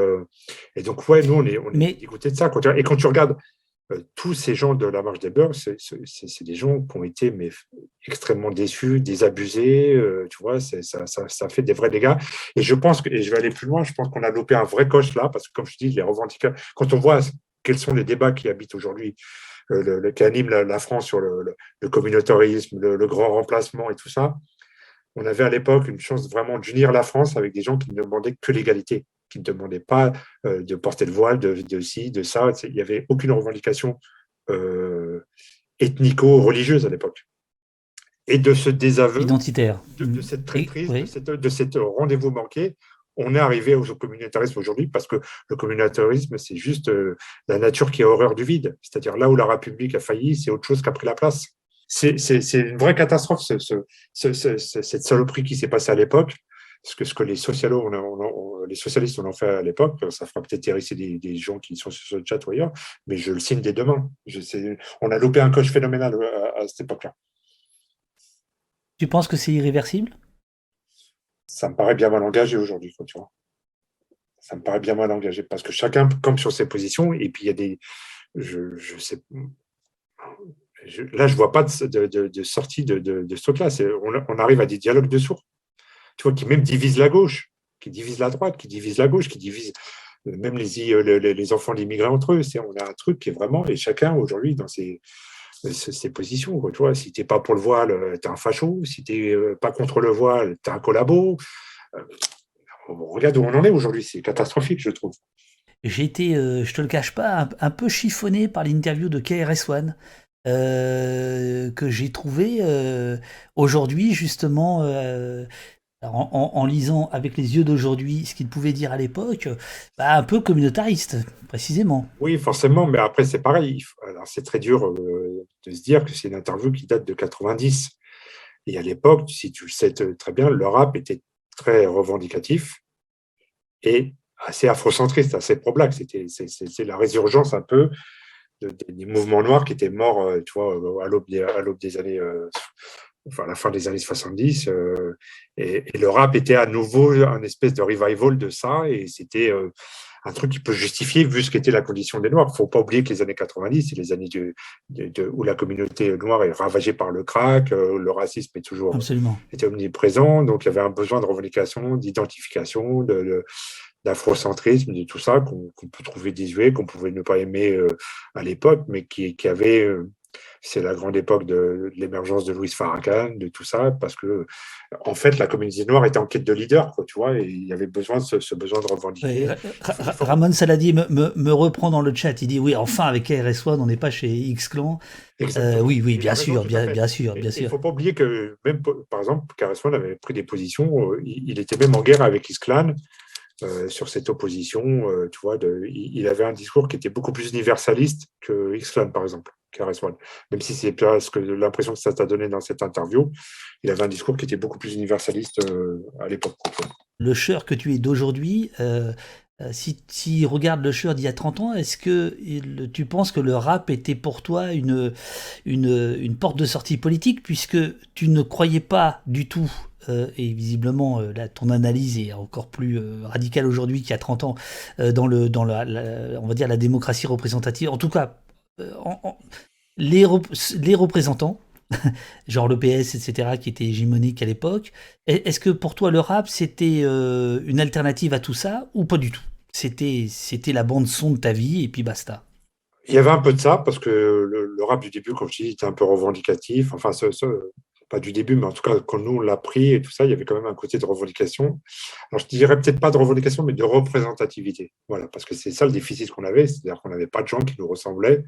Et donc, ouais, nous, on est Mais dégoûtés de ça. Et quand tu regardes tous ces gens de la marche des beurs, c'est des gens qui ont été extrêmement déçus, désabusés, tu vois, ça fait des vrais dégâts. Et je pense et je vais aller plus loin, je pense qu'on a loupé un vrai coche là, parce que comme je dis, les revendications, quand on voit quels sont les débats qui habitent aujourd'hui, qui animent la France sur le communautarisme, le grand remplacement et tout ça, on avait à l'époque une chance vraiment d'unir la France avec des gens qui ne demandaient que l'égalité, qui ne demandaient pas de porter le voile, de ci, de ça. Il n'y avait aucune revendication ethnico-religieuse à l'époque. Et de ce désaveu, identitaire. de cette Et, traîtrise, oui. de cet rendez-vous manqué, on est arrivé au communautarisme aujourd'hui parce que le communautarisme, c'est juste la nature qui a horreur du vide. C'est-à-dire là où la République a failli, c'est autre chose qui a pris la place. C'est une vraie catastrophe, cette saloperie qui s'est passée à l'époque. Ce que les les socialistes en ont fait à l'époque, ça fera peut-être hérisser des gens qui sont sur ce chat ou ailleurs, mais je le signe dès demain. On a loupé un coche phénoménal à cette époque-là. Tu penses que c'est irréversible? Ça me paraît bien mal engagé aujourd'hui, tu vois. Ça me paraît bien mal engagé parce que chacun campe sur ses positions et puis il y a des. Je sais. Là, je vois pas de sortie de ce truc-là. On arrive à des dialogues de sourds, tu vois, qui même divisent la gauche, qui divisent la droite, qui divisent la gauche, qui divisent même les enfants d'immigrés entre eux. On a un truc qui est vraiment, et chacun aujourd'hui dans ses positions. Quoi, tu vois, si tu n'es pas pour le voile, tu es un facho. Si tu n'es pas contre le voile, tu es un collabo. Regarde où on en est aujourd'hui. C'est catastrophique, je trouve. J'ai été, je te le cache pas, un peu chiffonné par l'interview de KRS-One, que j'ai trouvé aujourd'hui justement Alors, en lisant avec les yeux d'aujourd'hui ce qu'il pouvait dire à l'époque, un peu communautariste, précisément. Oui, forcément, mais après, c'est pareil. Alors, c'est très dur de se dire que c'est une interview qui date de 90. Et à l'époque, si tu le sais très bien, le rap était très revendicatif et assez afrocentriste, assez pro-black. C'est la résurgence un peu des mouvements noirs qui étaient morts, tu vois, à l'aube des années, enfin, à la fin des années 70. Et le rap était à nouveau un espèce de revival de ça. Et c'était un truc qui peut justifier vu ce qu'était la condition des Noirs. Il ne faut pas oublier que les années 90, c'est les années où la communauté noire est ravagée par le crack, le racisme est toujours Absolument. était omniprésent, donc il y avait un besoin de revendication, d'identification, d'afrocentrisme, de tout ça qu'on peut trouver désuet, qu'on pouvait ne pas aimer à l'époque, mais qui avait c'est la grande époque de l'émergence de Louis Farrakhan, de tout ça, parce que en fait, la communauté noire était en quête de leader, quoi, tu vois, et il y avait besoin de ce besoin de Ouais, revendiquer. Ramon Saladi me reprend dans le chat. Il dit oui, enfin avec KRS-One, on n'est pas chez X-Clan. Exactement. Oui, Il a bien raison, sûr, tout à fait. bien sûr, Et bien il ne sûr. faut pas oublier que même, par exemple, Kareswan avait pris des positions, il était même en guerre avec Isclan sur cette opposition. Tu vois, il avait un discours qui était beaucoup plus universaliste que Isclan, par exemple, Kareswan. Même si c'est pas l'impression que ça t'a donné dans cette interview, il avait un discours qui était beaucoup plus universaliste à l'époque. Le Cher que tu es d'aujourd'hui, si regarde le Cher d'il y a 30 ans, est-ce que tu penses que le rap était pour toi une porte de sortie politique, puisque tu ne croyais pas du tout, et visiblement là, ton analyse est encore plus radicale aujourd'hui qu'il y a 30 ans, on va dire la démocratie représentative, en tout cas, euh, en- en- les représentants, genre le PS, etc., qui était hégémonique à l'époque. Est-ce que pour toi, le rap, c'était une alternative à tout ça ou pas du tout? C'était la bande son de ta vie et puis basta. Il y avait un peu de ça, parce que le rap du début, comme je dis, était un peu revendicatif. Enfin, pas du début, mais en tout cas, quand nous, on l'a pris et tout ça, il y avait quand même un côté de revendication. Alors, je dirais peut-être pas de revendication, mais de représentativité. Voilà, parce que c'est ça le déficit qu'on avait, c'est-à-dire qu'on n'avait pas de gens qui nous ressemblaient,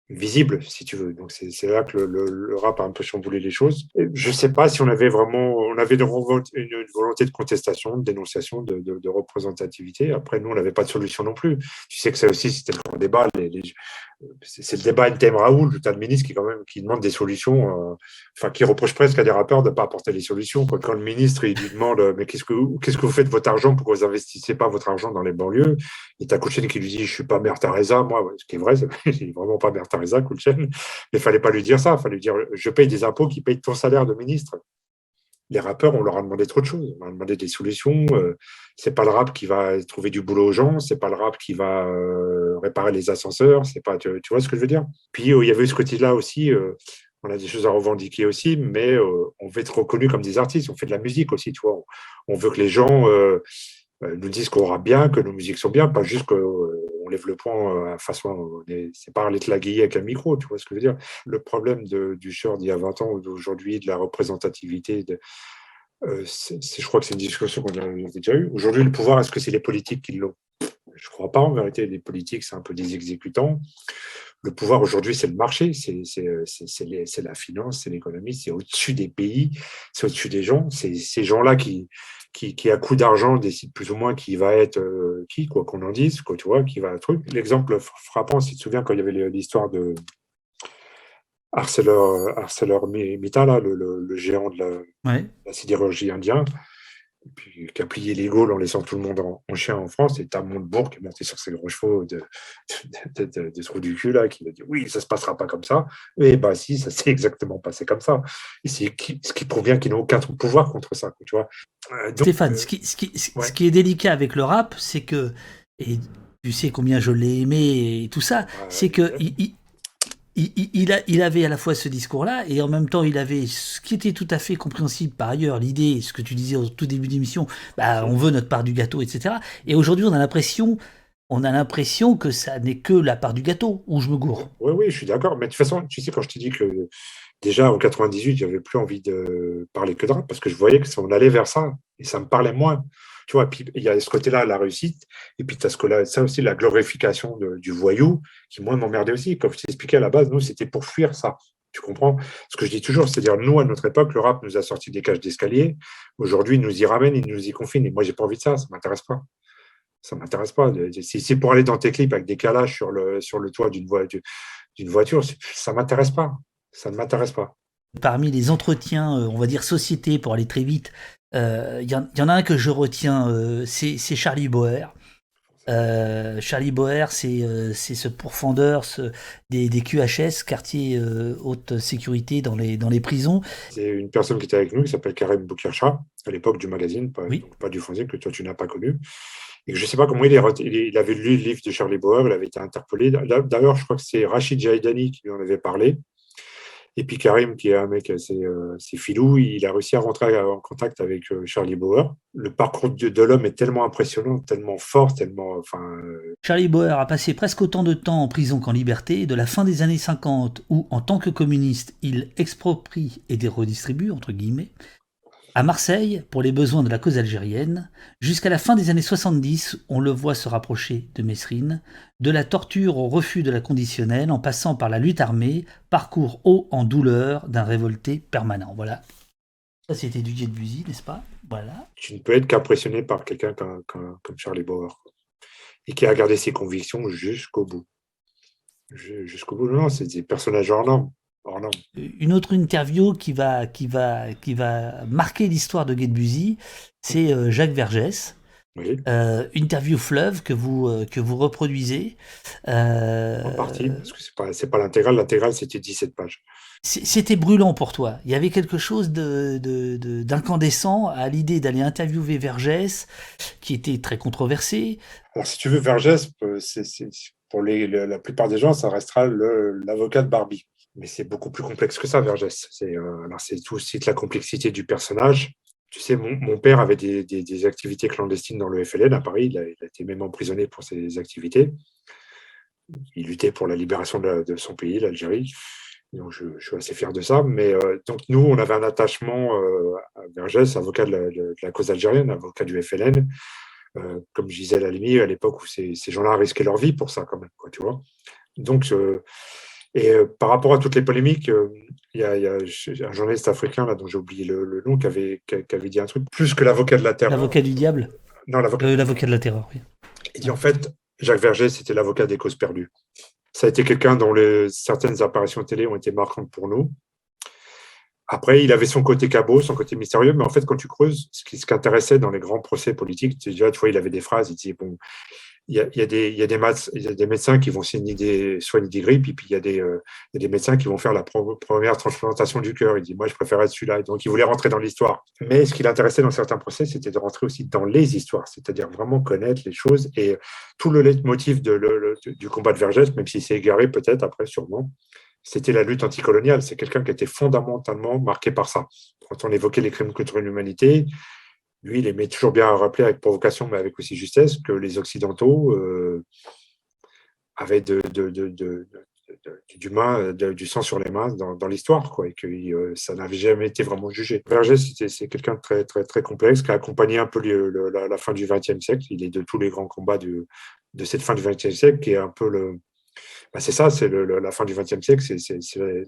visibles, si tu veux. Donc, c'est là que le rap a un peu chamboulé les choses. Et je sais pas si on avait vraiment, on avait une volonté de contestation, de dénonciation, de représentativité. Après, nous, on n'avait pas de solution non plus. Tu sais que ça aussi, c'était le grand débat. C'est le débat NTM Raoul, le tas de ministre qui, quand même, qui demande des solutions, enfin, qui reproche presque à des rappeurs de ne pas apporter les solutions. Quand le ministre, il lui demande, mais qu'est-ce que vous faites de votre argent, pourquoi vous investissez pas votre argent dans les banlieues? Et t'as Kouchen qui lui dit, je suis pas Mère Teresa, moi, ouais, ce qui est vrai, il n'est vraiment pas Mère Teresa, Kouchen. Mais il fallait pas lui dire ça, il fallait lui dire, je paye des impôts qui payent ton salaire de ministre. Les rappeurs, on leur a demandé trop de choses. On leur a demandé des solutions. C'est pas le rap qui va trouver du boulot aux gens. C'est pas le rap qui va réparer les ascenseurs. C'est pas, tu vois ce que je veux dire? Puis il y avait ce côté-là aussi. On a des choses à revendiquer aussi, mais on veut être reconnu comme des artistes. On fait de la musique aussi, tu vois. On veut que les gens nous disent qu'on rappe bien, que nos musiques sont bien, pas juste qu'on lève le poing façon. C'est pas Arlette Laguiller avec un micro, tu vois ce que je veux dire? Le problème du shirt d'il y a 20 ans ou d'aujourd'hui, de la représentativité, je crois que c'est une discussion qu'on a déjà eue. Aujourd'hui, le pouvoir, est-ce que c'est les politiques qui l'ont? Je ne crois pas, en vérité. Les politiques, c'est un peu des exécutants. Le pouvoir, aujourd'hui, c'est le marché, c'est la finance, c'est l'économie, c'est au-dessus des pays, c'est au-dessus des gens. C'est ces gens-là qui, à coup d'argent, décident plus ou moins qui va être qui, quoi qu'on en dise, quoi, tu vois, qui va truc. L'exemple frappant, si tu te souviens, quand il y avait l'histoire de ArcelorMittal, là, le géant de Ouais. la sidérurgie indien, puis qui a plié les Gaules en laissant tout le monde en chien en France, et t'as Montebourg qui est monté sur ses gros chevaux de trou du cul, là, qui a dit oui, ça se passera pas comme ça. Et bah si, ça s'est exactement passé comme ça. Et ce qui prouve bien qu'ils n'ont aucun pouvoir contre ça, tu vois. Donc, Stéphane, ce ouais, qui est délicat avec le rap, c'est que, et tu sais combien je l'ai aimé et tout ça, c'est que il avait à la fois ce discours-là et en même temps il avait ce qui était tout à fait compréhensible par ailleurs, l'idée, ce que tu disais au tout début d'émission, bah, on veut notre part du gâteau, etc. Et aujourd'hui on a l'impression que ça n'est que la part du gâteau, où je me gourre. oui, oui, je suis d'accord. Mais de toute façon, tu sais, quand je te dis que déjà en 98, j'avais plus envie de parler que de rap parce que je voyais que on allait vers ça et ça me parlait moins. Tu vois, puis il y a ce côté-là, la réussite, et puis tu as ça aussi, la glorification du voyou, qui moi m'emmerdait aussi. Comme je t'expliquais à la base, nous, c'était pour fuir ça. Tu comprends? Ce que je dis toujours, c'est-à-dire, nous, à notre époque, le rap nous a sorti des cages d'escalier. Aujourd'hui, il nous y ramène, il nous y confine. Et moi, j'ai pas envie de ça, ça m'intéresse pas. Ça m'intéresse pas. Si c'est pour aller dans tes clips avec des calages sur le toit d'une voiture, ça m'intéresse pas. Ça ne m'intéresse pas. Parmi les entretiens, on va dire société, pour aller très vite, y en a un que je retiens, c'est Charlie Boer. Charlie Boer, c'est ce pourfendeur des QHS, quartier haute sécurité dans les prisons. C'est une personne qui était avec nous, qui s'appelle Karim Boukircha, à l'époque du magazine, Oui. donc pas du fanzine, que toi tu n'as pas connu. Et je ne sais pas comment il avait lu le livre de Charlie Boer, il avait été interpellé. D'ailleurs, je crois que c'est Rachid Jaidani qui lui en avait parlé. Et puis Karim, qui est un mec assez filou, il a réussi à rentrer en contact avec Charlie Boer. Le parcours de l'homme est tellement impressionnant, tellement fort, tellement. Charlie Boer a passé presque autant de temps en prison qu'en liberté, de la fin des années 50, où, en tant que communiste, il exproprie et redistribue, entre guillemets, à Marseille, pour les besoins de la cause algérienne, jusqu'à la fin des années 70, on le voit se rapprocher de Mesrine, de la torture au refus de la conditionnelle, en passant par la lutte armée, parcours haut en douleur d'un révolté permanent. Voilà. Ça, c'était du Get Busy, n'est-ce pas? Voilà. Tu ne peux être qu'impressionné par quelqu'un comme Charlie Boer, et qui a gardé ses convictions jusqu'au bout. Jusqu'au bout, non, c'est des personnages hors normes. Une autre interview qui va marquer l'histoire de Get Busy, c'est Jacques Vergès. Oui. Interview fleuve que vous reproduisez. En partie, parce que c'est pas l'intégrale. L'intégrale, c'était 17 pages. C'était brûlant pour toi. Il y avait quelque chose d'incandescent à l'idée d'aller interviewer Vergès, qui était très controversé. Alors, si tu veux, Vergès, pour la plupart des gens, ça restera l'avocat de Barbie. Mais c'est beaucoup plus complexe que ça, Vergès. C'est tout aussi la complexité du personnage. Tu sais, mon père avait des activités clandestines dans le FLN à Paris. Il a été même emprisonné pour ses activités. Il luttait pour la libération de son pays, l'Algérie. Donc, je suis assez fier de ça. Mais donc, nous, on avait un attachement à Vergès, avocat de la cause algérienne, avocat du FLN. Comme je disais à la limite, à l'époque où ces gens-là risquaient leur vie pour ça, quand même, quoi, tu vois. Donc, par rapport à toutes les polémiques, il y a un journaliste africain, là, dont j'ai oublié le nom, qui avait dit un truc, plus que l'avocat de la terreur. L'avocat du diable? Non, l'avocat de la terreur, oui. Il dit en fait, Jacques Vergès, c'était l'avocat des causes perdues. Ça a été quelqu'un dont certaines apparitions télé ont été marquantes pour nous. Après, il avait son côté cabot, son côté mystérieux, mais en fait, quand tu creuses, ce qui intéressait dans les grands procès politiques, tu vois, il avait des phrases, il disait, bon, il y a des médecins qui vont soigner des grippes, et puis il y a des médecins qui vont faire la première transplantation du cœur. Il dit, moi, je préfère être celui-là. Donc, il voulait rentrer dans l'histoire. Mais ce qui l'intéressait dans certains procès, c'était de rentrer aussi dans les histoires, c'est-à-dire vraiment connaître les choses. Et tout le leitmotiv du combat de Vergès, même s'il s'est égaré peut-être après, sûrement, c'était la lutte anticoloniale. C'est quelqu'un qui était fondamentalement marqué par ça. Quand on évoquait les crimes contre l'humanité, lui, il aimait toujours bien rappeler avec provocation, mais avec aussi justesse, que les Occidentaux avaient du sang sur les mains dans l'histoire, quoi, et que ça n'avait jamais été vraiment jugé. Vergès, c'est quelqu'un de très, très, très complexe, qui a accompagné un peu la fin du XXe siècle. Il est de tous les grands combats de cette fin du XXe siècle, qui est un peu c'est ça, c'est la fin du XXe siècle, c'est la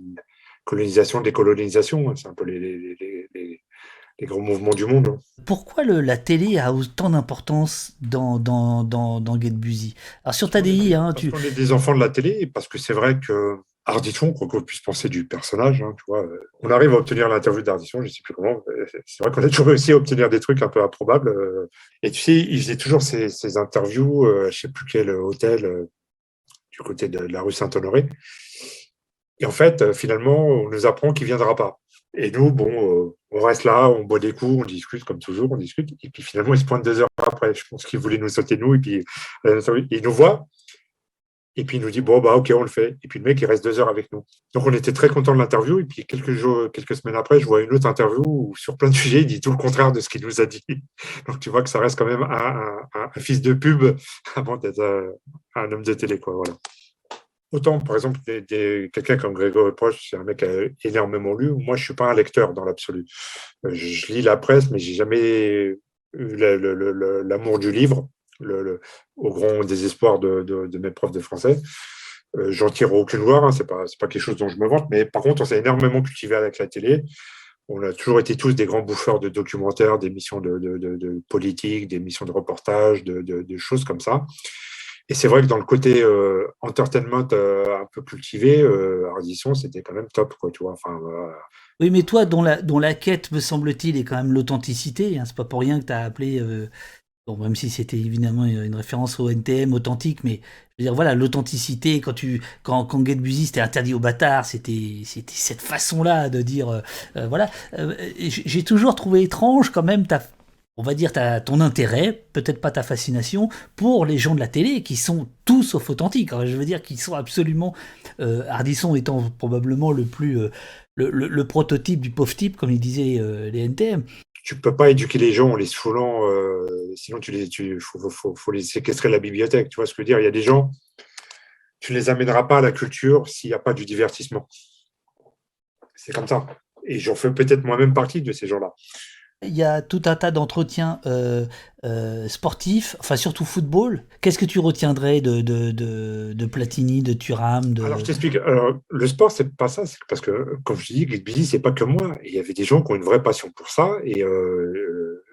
colonisation, décolonisation, c'est un peu les grands mouvements du monde. Pourquoi la télé a autant d'importance dans Get Busy? Alors sur TADI, on est des enfants de la télé, parce que c'est vrai que Ardisson, quoi qu'on puisse penser du personnage, tu vois, on arrive à obtenir l'interview d'Ardisson, je ne sais plus comment. C'est vrai qu'on a toujours réussi à obtenir des trucs un peu improbables. Et tu sais, il faisait toujours ces interviews, je ne sais plus quel hôtel, du côté de la rue Saint-Honoré. Et en fait, finalement, on nous apprend qu'il ne viendra pas. Et nous, bon, on reste là, on boit des coups, on discute comme toujours, on discute. Et puis finalement, il se pointe 2 heures après. Je pense qu'il voulait nous sauter nous. Et puis il nous voit. Et puis il nous dit, bon, bah ok, on le fait. Et puis le mec, il reste 2 heures avec nous. Donc on était très contents de l'interview. Et puis quelques semaines après, je vois une autre interview où sur plein de sujets, il dit tout le contraire de ce qu'il nous a dit. Donc tu vois que ça reste quand même un fils de pub avant d'être un homme de télé, quoi. Voilà. Autant, par exemple, quelqu'un comme Grégory Proche, c'est un mec qui a énormément lu. Moi, je ne suis pas un lecteur dans l'absolu. Je lis la presse, mais je n'ai jamais eu l'amour du livre, au grand désespoir de mes profs de français. J'en tire aucune gloire, hein, c'est pas quelque chose dont je me vante, mais par contre, on s'est énormément cultivé avec la télé. On a toujours été tous des grands bouffeurs de documentaires, d'émissions de politique, d'émissions de reportages, de choses comme ça. Et c'est vrai que dans le côté entertainment un peu cultivé, Ardisson, c'était quand même top, quoi, tu vois. Enfin, Oui, mais toi, dont la quête, me semble-t-il, est quand même l'authenticité, hein, c'est pas pour rien que tu as appelé, bon, même si c'était évidemment une référence au NTM authentique, mais je veux dire, voilà, l'authenticité, quand Get Busy c'était interdit aux bâtards, c'était cette façon-là de dire, voilà. J'ai toujours trouvé étrange quand même on va dire ton intérêt, peut-être pas ta fascination, pour les gens de la télé qui sont tout sauf authentiques, hein. Je veux dire, qui sont absolument, Ardisson étant probablement le prototype du pauvre type, comme il disait les NTM. tu peux pas éduquer les gens en les saoulant, sinon faut les séquestrer de la bibliothèque. Tu vois ce que je veux dire? Il y a des gens, tu ne les amèneras pas à la culture s'il n'y a pas du divertissement. C'est comme ça. Et j'en fais peut-être moi-même partie de ces gens-là. Il y a tout un tas d'entretiens sportifs, enfin surtout football. Qu'est-ce que tu retiendrais de Platini, de Thuram, Alors, je de... t'explique. Alors, le sport, c'est pas ça. C'est parce que, comme je dis, Get Busy, c'est pas que moi. Il y avait des gens qui ont une vraie passion pour ça. Et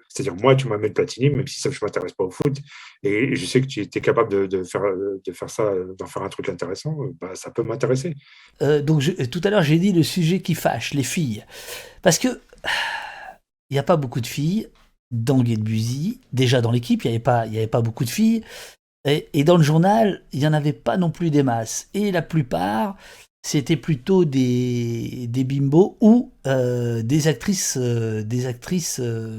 c'est-à-dire, moi, tu m'amènes Platini, même si ça, je m'intéresse pas au foot. Et je sais que tu étais capable de faire ça, d'en faire un truc intéressant. Bah, ça peut m'intéresser. Donc tout à l'heure j'ai dit le sujet qui fâche, les filles. Parce que il n'y a pas beaucoup de filles dans Get Busy. Déjà dans l'équipe, il y avait pas beaucoup de filles. Et dans le journal, il n'y en avait pas non plus des masses. Et la plupart, c'était plutôt des bimbos ou des actrices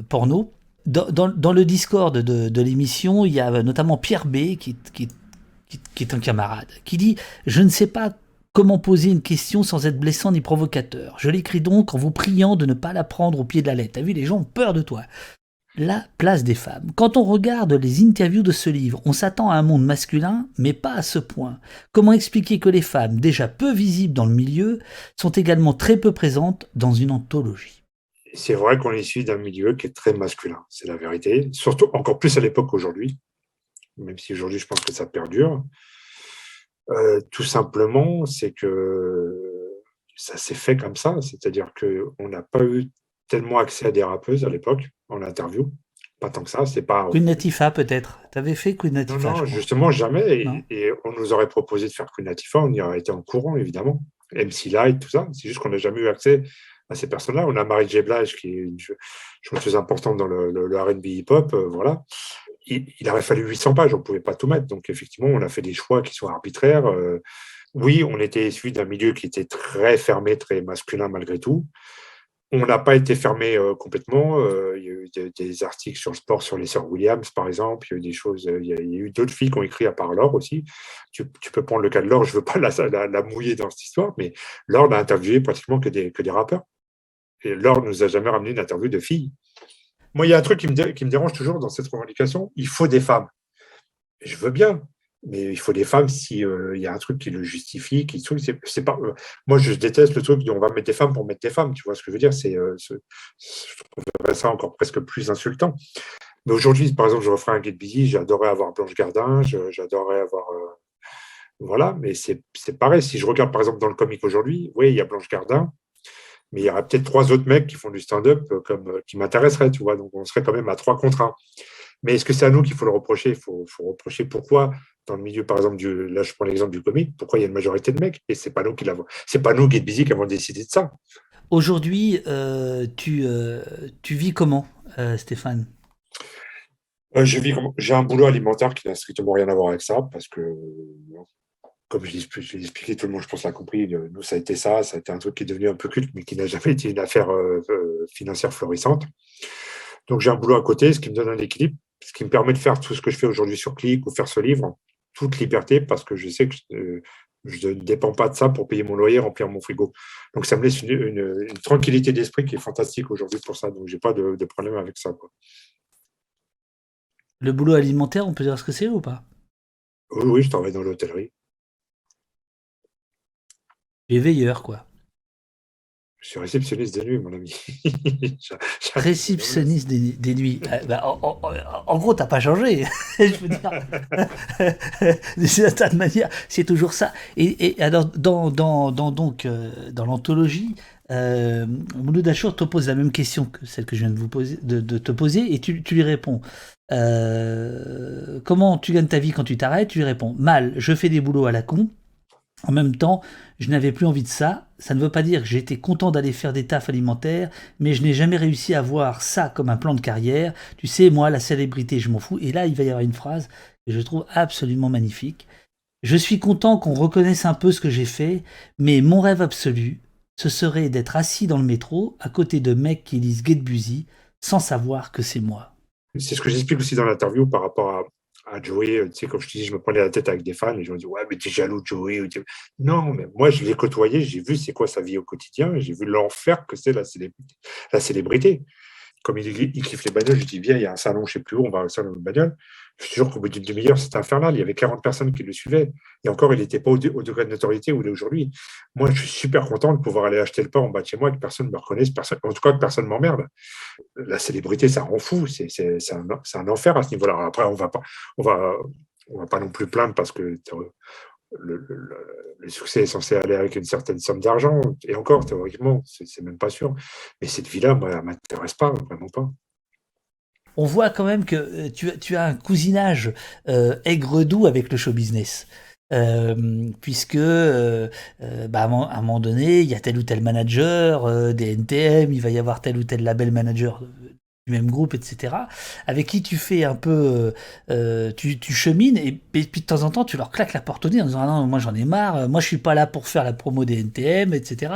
porno. Dans le Discord de l'émission, il y a notamment Pierre B, qui est un camarade, qui dit « Je ne sais pas comment poser une question sans être blessant ni provocateur. Je l'écris donc en vous priant de ne pas la prendre au pied de la lettre. » T'as vu, les gens ont peur de toi. La place des femmes. Quand on regarde les interviews de ce livre, on s'attend à un monde masculin, mais pas à ce point. Comment expliquer que les femmes, déjà peu visibles dans le milieu, sont également très peu présentes dans une anthologie? C'est vrai qu'on est issu d'un milieu qui est très masculin. C'est la vérité. Surtout, encore plus à l'époque qu'aujourd'hui. Même si aujourd'hui, je pense que ça perdure. Tout simplement, c'est que ça s'est fait comme ça. C'est-à-dire qu'on n'a pas eu tellement accès à des rappeuses à l'époque, en interview. Pas tant que ça. C'est pas. Queen Latifah peut-être. T'avais fait Queen Non, Latifah, je non, crois. justement, jamais. Non. Et on nous aurait proposé de faire Queen Latifah, on y aurait été en courant, évidemment. MC Light, tout ça. C'est juste qu'on n'a jamais eu accès à ces personnes-là. On a Mary J. Blige, qui est une chanteuse importante dans le R&B hip-hop, voilà. Il aurait fallu 800 pages, on ne pouvait pas tout mettre. Donc, effectivement, on a fait des choix qui sont arbitraires. Oui, on était issu d'un milieu qui était très fermé, très masculin malgré tout. On n'a pas été fermé complètement. Il y a eu des articles sur le sport, sur les sœurs Williams, par exemple. Il y a eu des choses. Il y a eu d'autres filles qui ont écrit à part Laure aussi. Tu peux prendre le cas de Laure. Je ne veux pas la mouiller dans cette histoire, mais Laure n'a interviewé pratiquement que des rappeurs. Et Laure ne nous a jamais ramené une interview de filles. Moi, il y a un truc qui me dérange toujours dans cette revendication. Il faut des femmes. Je veux bien, mais il faut des femmes si il y a un truc qui le justifie, qui c'est pas. Moi, je déteste le truc de on va mettre des femmes pour mettre des femmes. Tu vois ce que je veux dire? Je trouverais ça encore presque plus insultant. Mais aujourd'hui, par exemple, je referais un Get Busy. J'adorais avoir Blanche Gardin. J'adorais avoir voilà. Mais c'est pareil. Si je regarde par exemple dans le comique aujourd'hui, oui, il y a Blanche Gardin. Mais il y aurait peut-être trois autres mecs qui font du stand-up qui m'intéresseraient, tu vois. Donc, on serait quand même à 3 contre 1. Mais est-ce que c'est à nous qu'il faut le reprocher? Il faut reprocher pourquoi, dans le milieu, par exemple, là, je prends l'exemple du comique, pourquoi il y a une majorité de mecs et c'est pas nous qui l'avons. C'est pas nous, Get Busy, qui avons décidé de ça. Aujourd'hui, tu vis comment, Stéphane? J'ai un boulot alimentaire qui n'a strictement rien à voir avec ça parce que, comme je l'ai expliqué, tout le monde, je pense, l'a compris. Nous, ça a été ça. Ça a été un truc qui est devenu un peu culte, mais qui n'a jamais été une affaire financière florissante. Donc, j'ai un boulot à côté, ce qui me donne un équilibre, ce qui me permet de faire tout ce que je fais aujourd'hui sur Click ou faire ce livre en toute liberté parce que je sais que je ne dépends pas de ça pour payer mon loyer, remplir mon frigo. Donc, ça me laisse une tranquillité d'esprit qui est fantastique aujourd'hui pour ça. Donc, je n'ai pas de problème avec ça, quoi. Le boulot alimentaire, on peut dire ce que c'est ou pas? Oui, oui, je travaille dans l'hôtellerie. Les veilleurs, quoi. Je suis réceptionniste de nuit, mon ami. J'arrive dans les urgences. Réceptionniste des nuits. Bah, en gros, t'as pas changé. Je veux dire, d'une certaine manière, c'est toujours ça. Et alors, dans l'anthologie, Mouloud Achour te pose la même question que celle que je viens de, vous poser, de te poser, et tu lui réponds. Comment tu gagnes ta vie quand tu t'arrêtes? Tu lui réponds mal, je fais des boulots à la con. En même temps, je n'avais plus envie de ça. Ça ne veut pas dire que j'étais content d'aller faire des tafs alimentaires, mais je n'ai jamais réussi à voir ça comme un plan de carrière. Tu sais, moi, la célébrité, je m'en fous. Et là, il va y avoir une phrase que je trouve absolument magnifique. Je suis content qu'on reconnaisse un peu ce que j'ai fait, mais mon rêve absolu, ce serait d'être assis dans le métro à côté de mecs qui lisent Get Busy sans savoir que c'est moi. C'est ce que j'explique aussi dans l'interview par rapport à Joey. Tu sais, comme je te dis, je me prenais la tête avec des fans et je me dis, ouais, mais t'es jaloux de Joey. Non, mais moi, je l'ai côtoyé, j'ai vu c'est quoi sa vie au quotidien, j'ai vu l'enfer que c'est la célébrité. Comme il kiffe les bagnoles, je dis, viens, il y a un salon, je sais plus où, on va au salon de bagnole. Je suis sûr qu'au bout d'une demi-heure, c'était infernal. Il y avait 40 personnes qui le suivaient. Et encore, il n'était pas au degré de notoriété où il est aujourd'hui. Moi, je suis super content de pouvoir aller acheter le pain en bas de chez moi et que personne ne me reconnaisse, en tout cas que personne ne m'emmerde. La célébrité, ça rend fou. C'est un enfer à ce niveau-là. Après, on va, on va pas non plus plaindre parce que le succès est censé aller avec une certaine somme d'argent. Et encore, théoriquement, c'est même pas sûr. Mais cette vie-là, moi, elle m'intéresse pas, vraiment pas. On voit quand même que tu as un cousinage aigre-doux avec le show business. Puisque bah, à un moment donné, il y a tel ou tel manager des NTM, il va y avoir tel ou tel label manager du même groupe, etc., avec qui tu fais un peu, tu chemines, et puis de temps en temps, tu leur claques la porte au nez en disant ah non, moi j'en ai marre, moi je suis pas là pour faire la promo des NTM, etc.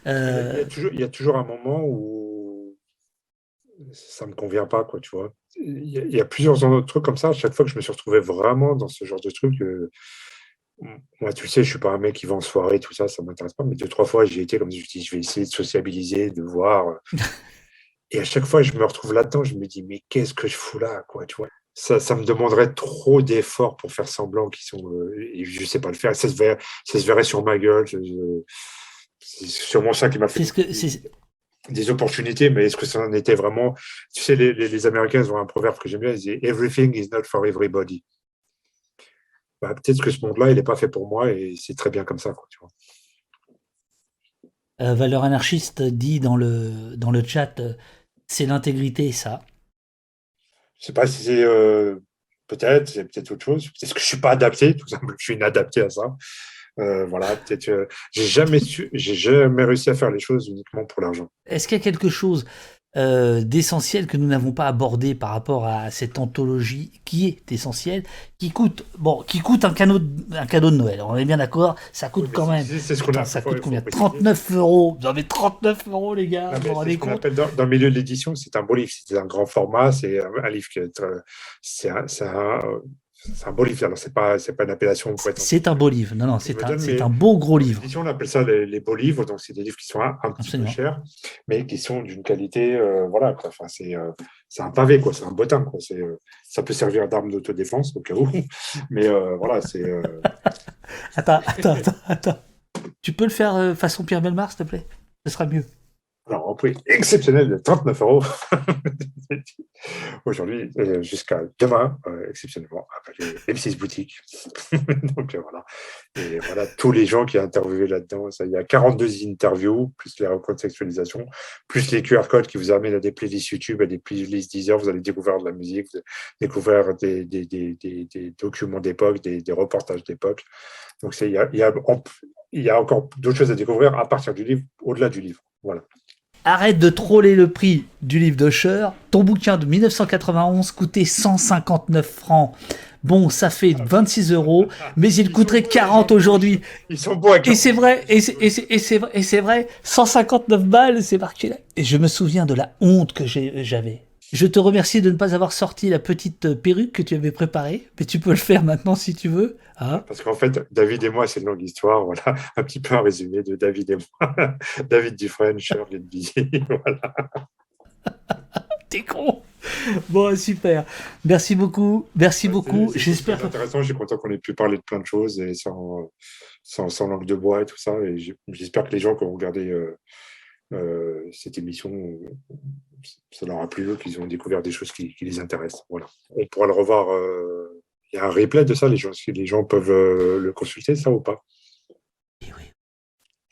Il y Euh, a toujours, il y a toujours un moment où ça me convient pas, quoi, tu vois. Il y a plusieurs autres trucs comme ça. À chaque fois que je me suis retrouvé vraiment dans ce genre de truc, moi, tu le sais, je suis pas un mec qui va en soirée, tout ça, ça m'intéresse pas. Mais deux, trois fois, j'ai été comme je dis, je vais essayer de sociabiliser, de voir. Et à chaque fois, je me retrouve là-dedans, je me dis, mais qu'est-ce que je fous là, quoi, tu vois. Ça me demanderait trop d'efforts pour faire semblant qu'ils sont. Et je sais pas le faire. Ça se verrait sur ma gueule. C'est sûrement ça qui m'a fait c'est ce que c'est des opportunités, mais est-ce que ça en était vraiment? Tu sais, les Américains ils ont un proverbe que j'aime bien, ils disent Everything is not for everybody. Bah, peut-être que ce monde-là, il n'est pas fait pour moi et c'est très bien comme ça, quoi, tu vois. Valeur anarchiste dit dans le chat, c'est l'intégrité, ça. Je sais pas si c'est peut-être, c'est peut-être autre chose. Peut-être que je suis pas adapté, tout simplement, je suis inadapté à ça. Voilà, peut-être. J'ai jamais réussi à faire les choses uniquement pour l'argent. Est-ce qu'il y a quelque chose d'essentiel que nous n'avons pas abordé par rapport à cette anthologie qui est essentielle, qui coûte un cadeau de Noël. On est bien d'accord, ça Oui, coûte mais quand même. c'est ce qu'on Putain, a. ça Il coûte faut combien? préciser. 39 €. Vous avez 39 € les gars, Non, vous mais vous c'est ce rendez qu'on compte? appelle dans le milieu de l'édition, c'est un beau livre. C'est un grand format, c'est un livre qui est. C'est un beau livre. Alors, c'est pas une appellation pour être C'est un beau livre. Non, non, que je me donne, c'est mais un beau gros dans livre. l'édition, on appelle ça les beaux livres. Donc, c'est des livres qui sont un petit peu Absolument. chers, mais qui sont d'une qualité, voilà, quoi. Enfin, c'est un pavé, quoi. C'est un bottin, quoi. Ça peut servir d'arme d'autodéfense au cas où, mais voilà, Attends. Tu peux le faire façon Pierre Belmar, s'il te plaît? Ce sera mieux. alors, en prix exceptionnel de 39 € aujourd'hui, jusqu'à demain, exceptionnellement, avec les M6 boutiques. Donc, voilà. Et voilà, tous les gens qui ont interviewé là-dedans. Il y a 42 interviews, plus les recontextualisations, plus les QR codes qui vous amènent à des playlists YouTube, à des playlists Deezer. Vous allez découvrir de la musique, vous allez découvrir des documents d'époque, des reportages d'époque. Donc, il y a encore d'autres choses à découvrir à partir du livre, au-delà du livre. Voilà. Arrête de troller le prix du livre d'Usher. Ton bouquin de 1991 coûtait 159 francs. Bon, ça fait 26 €, mais il coûterait 40 aujourd'hui. Ils sont beaux à Et c'est vrai, et c'est vrai, 159 balles, c'est marqué là. Et je me souviens de la honte que j'avais. Je te remercie de ne pas avoir sorti la petite perruque que tu avais préparée, mais tu peux le faire maintenant si tu veux. Hein. Parce qu'en fait, David et moi, c'est une longue histoire. Voilà, un petit peu un résumé de David et moi. David Dufresne, Cher Busy. Voilà. T'es con. Bon, super. Merci beaucoup. Merci beaucoup. C'est J'espère très que... intéressant. Je suis content qu'on ait pu parler de plein de choses et sans langue de bois et tout ça. Et j'espère que les gens qui ont regardé cette émission, ça leur a plu, qu'ils ont découvert des choses qui les intéressent. Voilà. On pourra le revoir. Il y a un replay de ça, si les gens peuvent le consulter, ça ou pas? Et oui,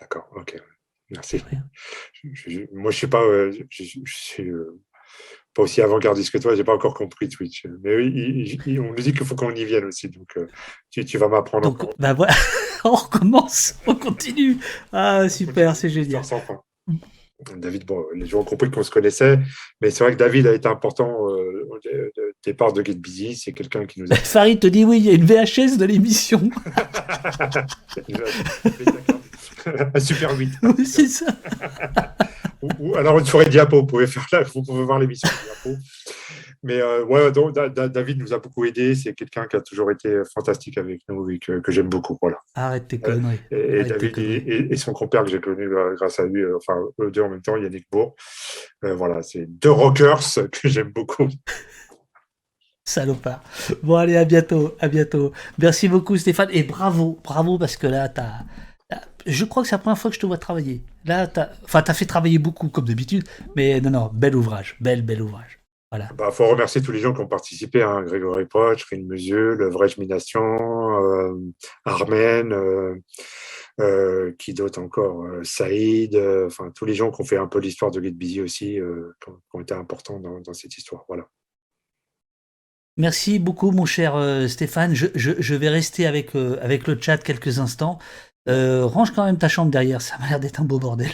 D'accord, ok. Merci. oui. Moi, je suis pas, je suis pas aussi avant-gardiste que toi, j'ai pas encore compris Twitch. Mais oui, on nous dit qu'il faut qu'on y vienne aussi, donc tu vas m'apprendre Donc, encore. bah voilà, on recommence, on continue. Ah, super, c'est génial. Histoire sans fin. David, bon, les gens ont compris qu'on se connaissait, mais c'est vrai que David a été important au départ de Get Busy. C'est quelqu'un qui nous a. Farid te dit oui, il y a une VHS de l'émission. Un Super 8. Oui, c'est ça. Ou alors une soirée diapo, vous pouvez voir l'émission diapo. Mais ouais, donc, David nous a beaucoup aidé. C'est quelqu'un qui a toujours été fantastique avec nous et que j'aime beaucoup. Voilà. Arrête tes conneries. Et Arrête tes David conneries. et son compère que j'ai connu grâce à lui, enfin eux deux en même temps, Yannick Bourg. Voilà, c'est deux rockers que j'aime beaucoup. Salopard. Bon, allez, à bientôt. À bientôt. Merci beaucoup, Stéphane. Et bravo, bravo, parce que là, je crois que c'est la première fois que je te vois travailler. Là, t'as fait travailler beaucoup, comme d'habitude. Mais non, bel ouvrage. Bel ouvrage. Voilà. Bah, faut remercier tous les gens qui ont participé, hein, Grégory Poch, Rin Musieux, Le Vrai Mination, Armen, qui d'autre encore, Saïd, enfin tous les gens qui ont fait un peu l'histoire de Get Busy aussi, qui ont été importants dans cette histoire. Voilà. Merci beaucoup, mon cher Stéphane. Je vais rester avec le chat quelques instants. Range quand même ta chambre derrière, ça m'a l'air d'être un beau bordel.